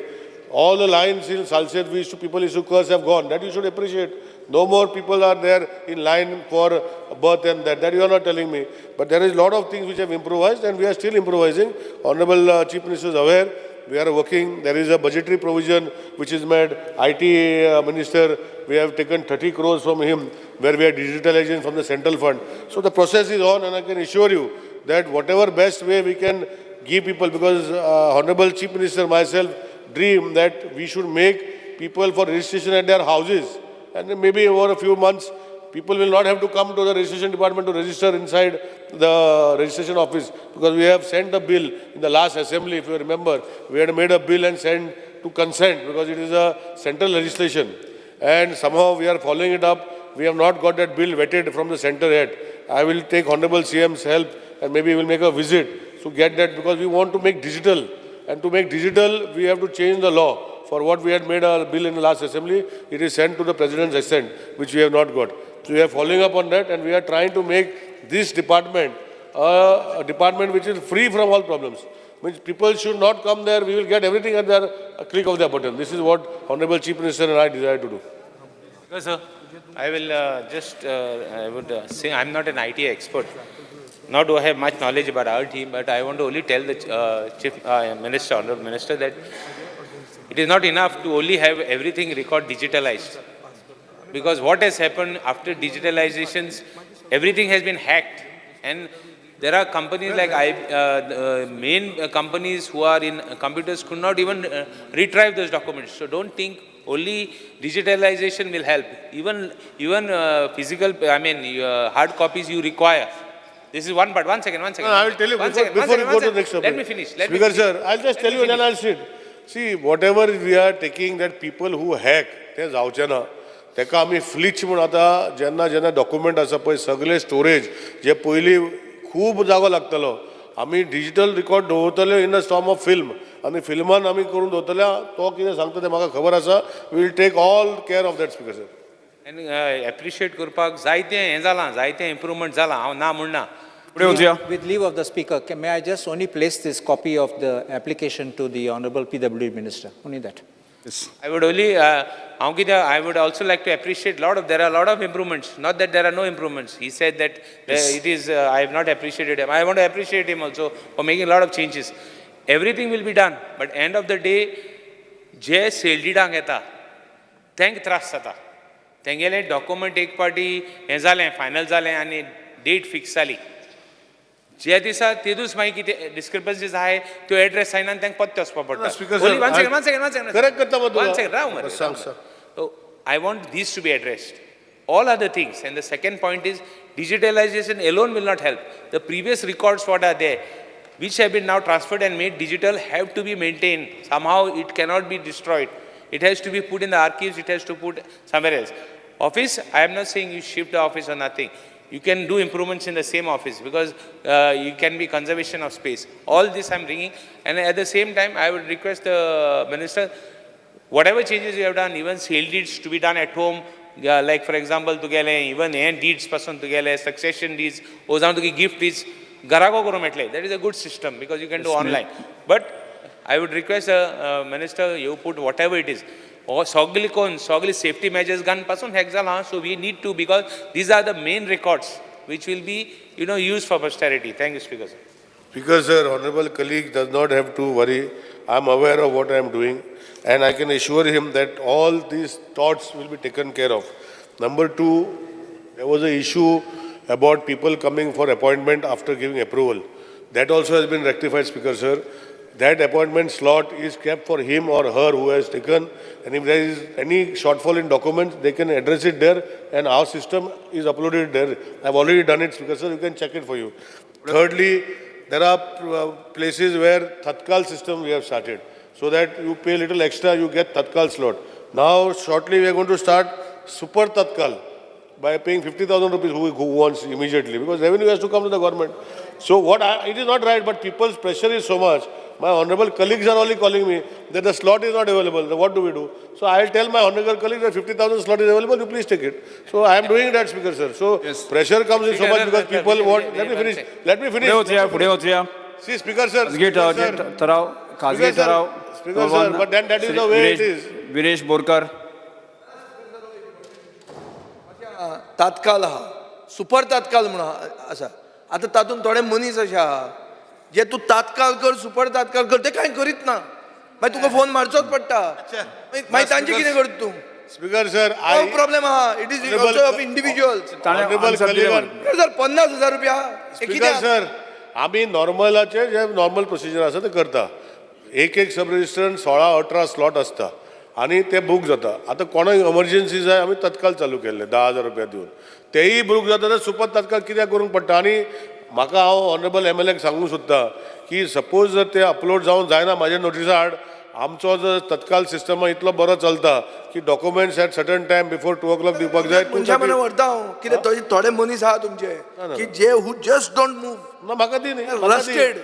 all the lines in Salsett people used to curse have gone. That you should appreciate. No more people are there in line for birth and that. That you are not telling me. But there is a lot of things which have improvised and we are still improvising. Honorable Chief Minister is aware. We are working. There is a budgetary provision which is made. IT Minister, we have taken 30 crores from him where we are digitalizing from the central fund. So the process is on and I can assure you that whatever best way we can give people, because Honorable Chief Minister, myself, dream that we should make people for registration at their houses. And then maybe over a few months, people will not have to come to the registration department to register inside the registration office, because we have sent a bill in the last assembly, if you remember. We had made a bill and sent to consent because it is a central legislation. And somehow we are following it up. We have not got that bill vetted from the center yet. I will take Honorable CM's help and maybe we will make a visit to get that, because we want to make digital. And to make digital, we have to change the law. For what we had made a bill in the last assembly, it is sent to the President's assent, which we have not got. So we are following up on that and we are trying to make this department a department which is free from all problems. Means people should not come there, we will get everything at their click of their button. This is what Honorable Chief Minister and I desire to do. Because, sir, I will I would say I'm not an IT expert. Nor do I have much knowledge about our team, but I want to only tell the Chief Minister, Honorable Minister, that it is not enough to only have everything record digitalized. Because what has happened after digitalizations, everything has been hacked. And there are companies like main companies who are in computers could not even retrieve those documents. So don't think only digitalization will help. Even physical, hard copies you require. This is one part. One second. No, I will tell you before you go to the next topic. Let me finish. Speaker sir, I'll just tell you and then I'll sit. See, whatever we are taking, that people who hack, ते जावचे ना. तेका आमी फ्लिच म्हणून आता जेन्ना document आसा पळय सगळे स्टोरेज जे पयलीं खूब जागो लागतलो, आमी डिजिटल रिकॉर्ड दवरतले in the form of film आनी फिल्मान आमी करून दवरतले. तो कितें सांगता तें म्हाका खबर आसा. We will take all care of that, speaker sir. And appreciate करपाक जायतें हें जालां, जायतें improvement जालां, हांव ना म्हणना. With leave of the speaker, may I just only place this copy of the application to the Honorable PWD Minister? Only that. Yes. I would only, I would also like to appreciate there are a lot of improvements. Not that there are no improvements. He said that it is, I have not appreciated him. I want to appreciate him also for making a lot of changes. Everything will be done, but end of the day, जे सेल्डिडांक येता, तांकां त्रास जाता. तेंगेले document एक पाटी हें जालें, final जालें आनी डेट फिक्स जाली. जे दिसा तेदूच मागीर कितें डिस्क्रिपन्सीज आहाय त्यो एड्रेस सायनान तांकां पत्ते वचपा पडटा. करेक्ट करता So I want these to be addressed. All other things. And the second point is digitalization alone will not help. The previous records what are there, which have been now transferred and made digital, have to be maintained. Somehow it cannot be destroyed. It has to be put in the archives, it has to put somewhere else. Office, I am not saying you shift the office or nothing. You can do improvements in the same office because you can be conservation of space. All this I am bringing. And at the same time, I would request the Minister, whatever changes you have done, even sale deeds to be done at home, like for example, even deeds person succession deeds, gift deeds, that is a good system because you can do online. But I would request Minister, you put whatever it is. Or sogli safety measures gun person hexal, so we need to, because these are the main records which will be used for posterity. Thank you, Speaker. Speaker sir, honorable colleague does not have to worry. I am aware of what I am doing and I can assure him that all these thoughts will be taken care of. Number two, there was an issue about people coming for appointment after giving approval. That also has been rectified, Speaker sir. That appointment slot is kept for him or her who has taken, and if there is any shortfall in documents, they can address it there and our system is uploaded there. I have already done it, Speaker sir, you can check it for you. Thirdly, there are places where Tatkal system we have started, so that you pay a little extra, you get Tatkal slot. Now, shortly we are going to start Super Tatkal by paying 50,000 rupees who wants immediately, because revenue has to come to the government. So it is not right, but people's pressure is so much. My honorable colleagues are only calling me that the slot is not available. So what do we do? So I will tell my honorable colleagues that 50,000 slot is available, you please take it. So I am doing that, Speaker sir. So pressure comes in so much because people want. Let me finish. See, Speaker sir. Speaker sir, but then that is the way it is. Viresh Borkar. तात्काळ आहा, super तात्काळ म्हणून आसा. आतां तातूंत थोडे मनीस अशे आहा जे तूं तात्काळ कर, सुपर तात्काळ कर, ते कांय करीत ना. मागीर तुका फोन मारचोच पडटा. मागीर तांचे कितें करता तूं? स्पीकर सर, हो प्रॉब्लेम आहा. It is also of individuals. Sir 50,000 रुपया हे स्पीकर कित्याक? सर, आमी नॉर्मलाचे जे नॉर्मल प्रोसिजर आसा ते करता. एक सब रजिस्टरान 16-18 स्लॉट आसता आनी ते बूक जाता. आतां कोणाक एमर्जन्सी जाय आमी तत्काळ चालू केल्ले 10,000 रुपया दिवन. तेही बूक जाता तर सुपर तत्काळ कित्याक करूंक पडटा. आनी म्हाका हांव ऑनरेबल MLAक सांगूंक सोदता की सपोज जर ते अपलोड जावन जायना म्हाजे नोटीसा आड, आमचो जर तत्काळ सिस्टम इतलो बरो चलता की documents at certain time before 2 o'clock दिवपाक जाय. मनशा मना व्हरता हांव. कित्याक थोडे मनीस आहा तुमचे की जे हू जस्ट डोंट मूव. ना म्हाका दी न्ही. Rusted.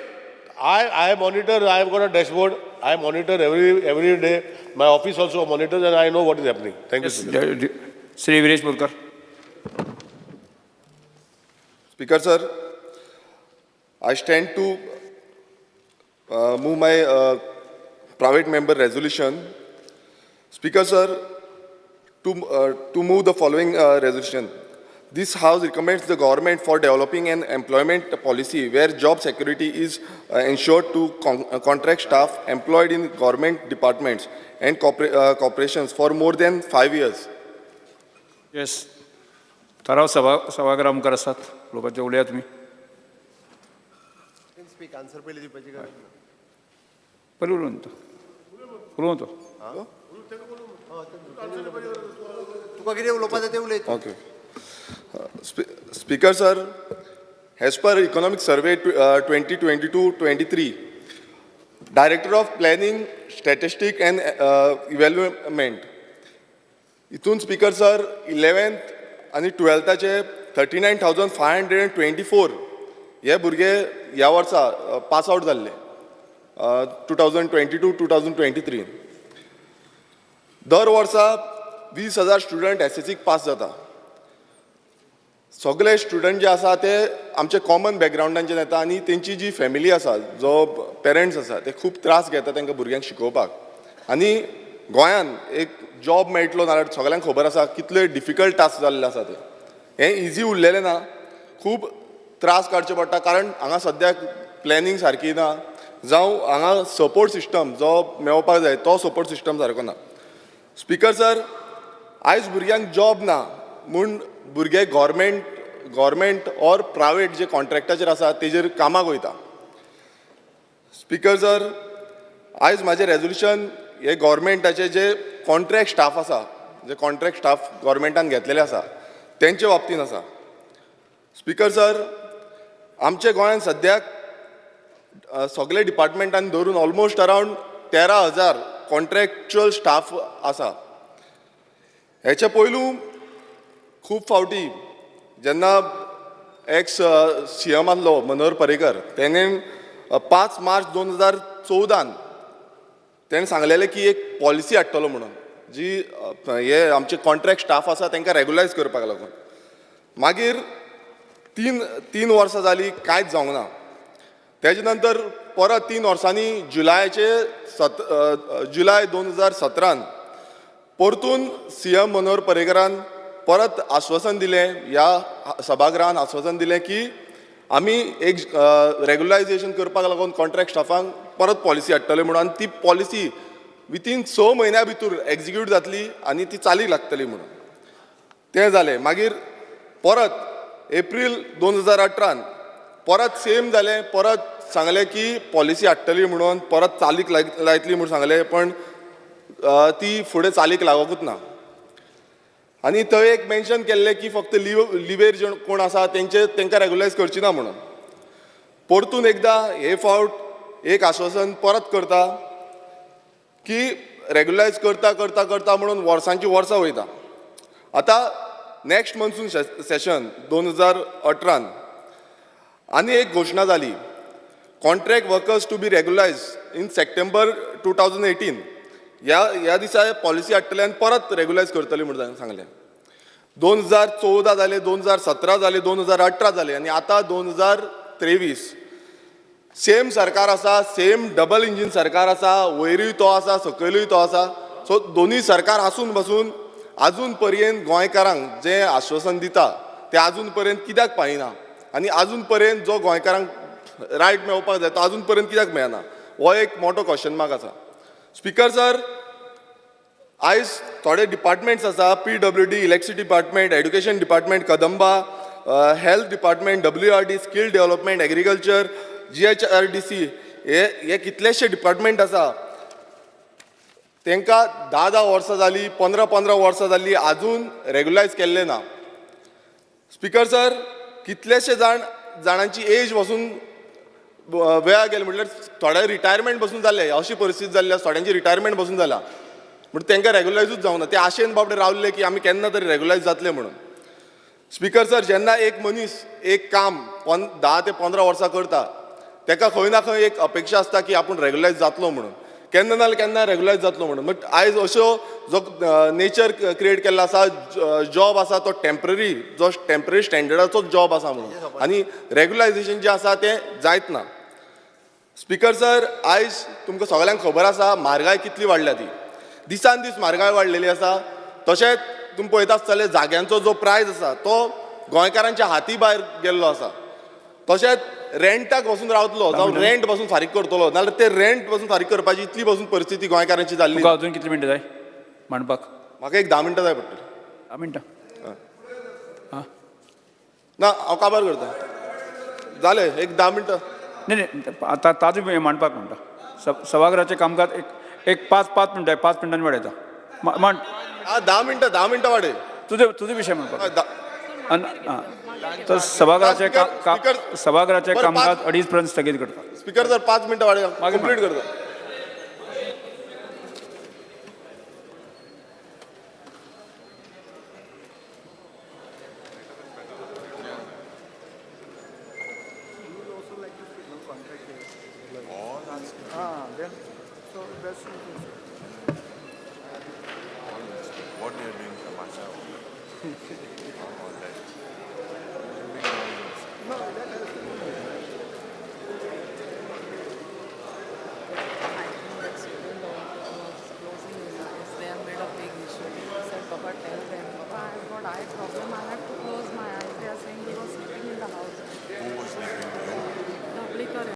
I monitor, I have got a dashboard, I monitor every day. My office also monitors and I know what is happening. Thank you. Speaker. Shri Viresh Borkar. Speaker sir, I stand to move my private member resolution. Speaker sir, to move the following resolution. This House recommends the government for developing an employment policy where job security is ensured to contract staff employed in government departments and corporations for more than 5 years. Yes. ठराव सभागृह मुखार आसात. लोकांचे उलया तुमी. पयलीं उलोवन तो. तुका कितें उलोवपाक जाय तें उलय. Okay. Speaker sir, as per Economic Survey 2022-23, Director of Planning, Statistics and Evaluation. इथून Speaker sir 11th आणि 12th 39,524 हे भुरगे ह्या वर्सा पास आउट जाल्ले 2022-2023. दर वर्सा 20,000 स्टुडंट SSCक पास जाता. सगळे स्टुडंट जे आसा ते आमचे कॉमन बॅकग्रावंडांच्यान येता आनी तेंची जी फॅमिली आसा, जो पेरंट्स आसा ते खूब त्रास घेता तांकां भुरग्यांक शिकोवपाक. आनी गोंयान एक जॉब मेळटलो नाल्यार सगळ्यांक खबर आसा कितले डिफिकल्ट टास्क जाल्ले आसा ते. हें इजी उरलेलें ना. खूब त्रास काडचे पडटा कारण हांगा सद्याक प्लॅनिंग सारकी ना जावं हांगा सपोर्ट सिस्टम जो मेळपाक जाय तो सपोर्ट सिस्टम सारको ना. स्पीकर सर, आयज भुरग्यांक जॉब ना म्हूण भुरगे गव्हर्मेंट ऑर प्रायवेट जे कॉन्ट्रॅक्टाचेर आसा तेजेर कामाक वयता. स्पीकर सर, आयज म्हाजें रेजोल्युशन हे गव्हर्मेंटाचे जे कॉन्ट्रॅक्ट स्टाफ आसा, जे कॉन्ट्रॅक्ट स्टाफ गव्हर्मेंटान घेतलेले आसा तेंचे बाबतींत आसा. स्पीकर सर, आमच्या गोंयांत सद्याक सगळे डिपार्टमेंटांनी धरून ऑलमोस्ट अरावंड 13,000 कॉन्ट्रॅक्च्युअल स्टाफ आसा. हेचे पयलू खूब फावटी जेन्ना एक्स CM आसलो मनोहर पर्रीकर तेणें 5 मार्च 2014 तेणें सांगलेलें की एक पॉलिसी हाडटलो म्हणून जी हे आमचे कॉन्ट्रॅक्ट स्टाफ आसा तांकां रेगुलायज करपाक लागून. मागीर तीन वर्सां जालीं कांयच जावंक ना. तेजे नंतर परत 3 वर्सांनी जुलाय 2017 परतून CM मनोहर पर्रीकरान परत आश्वासन दिलें, ह्या सभागृहान आश्वासन दिलें की आमी एक रेगुलायजेशन करपाक लागून कॉन्ट्रॅक्ट स्टाफांक परत पॉलिसी हाडटले म्हणून. आनी ती पॉलिसी विथीन 6 म्हयन्या भितर एक्झिक्यूट जातली आनी ती चालीक लागतली म्हणून. तें जालें. मागीर परत एप्रील 2018 परत सेम जालें. परत सांगलें की पॉलिसी हाडटली म्हणून, परत चालीक लायतली म्हणून सांगलें, पण ती फुडें चालीक लागोकूच ना. आनी थंय एक मेन्शन केल्लें की फक्त लिवेर जे कोण आसा तांकां रेगुलायज करची ना म्हणून. परतून एकदां हे फावट एक आश्वासन परत करता की रेगुलायज करता म्हणून वर्सांची वर्सां वयता. आतां नेक्स्ट मन्सून सेशन 2018 आनी एक घोशणा जाली, contract workers to be regularise in September 2018. ह्या दिसा पॉलिसी हाडटले आनी परत रेगुलायज करतली म्हणून सांगलें. 2014 जालें, 2017 जालें, 2018 जालें आनी आतां 2023. सेम सरकार आसा, सेम डबल इंजीन सरकार आसा, वयरूय तो आसा, सकयलूय तो आसा. सो दोनूय सरकार आसून बसून आजून पर्यंत गोंयकारांक जें आश्वासन दिता तें आजून पर्यंत कित्याक पाळिना आनी आजून पर्यंत जो गोंयकारांक रायट मेळपाक जाय तो आजून पर्यंत कित्याक मेळना हो एक मोठो क्वेश्चन मार्क आसा. स्पिकर सर, आयज थोडे डिपार्टमेंट्स आसा, PWD, electricity department, education department, Kadamba, health department, WRD, skill development, agriculture, GHRDC, हे कितलेशे डिपार्टमेंट आसा, तांकां 10 वर्सां जालीं, 15 वर्सां जाल्लीं, आजून रेग्युलायज केल्लें ना. स्पिकर सर, कितलेशे जाणांची एज पासून वेळा गेले, म्हटल्यार थोडे रिटायरमेंट पासून जाले, अशी परिस्थिती जाल्ली आसा, थोड्यांची रिटायरमेंट पासून जाला, म्हणून तांकां रेग्युलायजूच जावना. ते आशेन बाबडे रावल्ले की आमी केन्ना तरी रेग्युलायज जातले म्हणून. स्पिकर सर, जेन्ना एक मनीस एक काम 10 ते 15 वर्सां करता, ताका खंय ना खंय एक अपेक्षा आसता की आपूण रेग्युलायज जातलो म्हणून, केन्ना ना केन्ना रेग्युलायज जातलो म्हणून. बट आयज अश्यो जो नेचर क्रिएट केल्लो आसा, जॉब आसा तो टेम्पररी स्टँडर्डाचो जॉब आसा म्हणून, आनी रेग्युलायझेशन जें आसा तें जायत ना. स्पिकर सर, आयज तुमकां सगळ्यांक खबर आसा म्हारगाय कितली वाडल्या ती. दिसान दीस म्हारगाय वाडलेली आसा. तशेंच तुमी पळयता आसतले जाग्यांचो जो प्रायस आसा तो गोंयकारांच्या हाती भायर गेल्लो आसा. तशेंच रेंटाक वचून रावतलो जावं रेंट पासून फारीक करतलो, नाल्यार ते रेंट पासून फारीक करपाची इतली पासून परिस्थिती गोंयकारांची जाल्ली. तुका अजून कितली मिनटां जाय मांडपाक? म्हाका एक 10 मिनटां जाय पडटली. 10 मिनटां? ना, हांव काबार करता. जालें, एक 10 मिनटां. नाही नाही, आता ताजो मांडपाक म्हणटा. सभागृहाचें कामकाज एक 5 मिनटां 5 मिनटांनी वाडयता. मांड. 10 मिनटां वाडय. तुझे विशय म्हणपाक. तर सभागृहाचे कामकाज 2:30 पर्यंत स्थगित करता. स्पिकर सर, 5 मिनटां वाडय, कंप्लीट करता. They have made a big issue. I said, Papa, tell them, Papa, I've got eye problem. I have to close my eyes.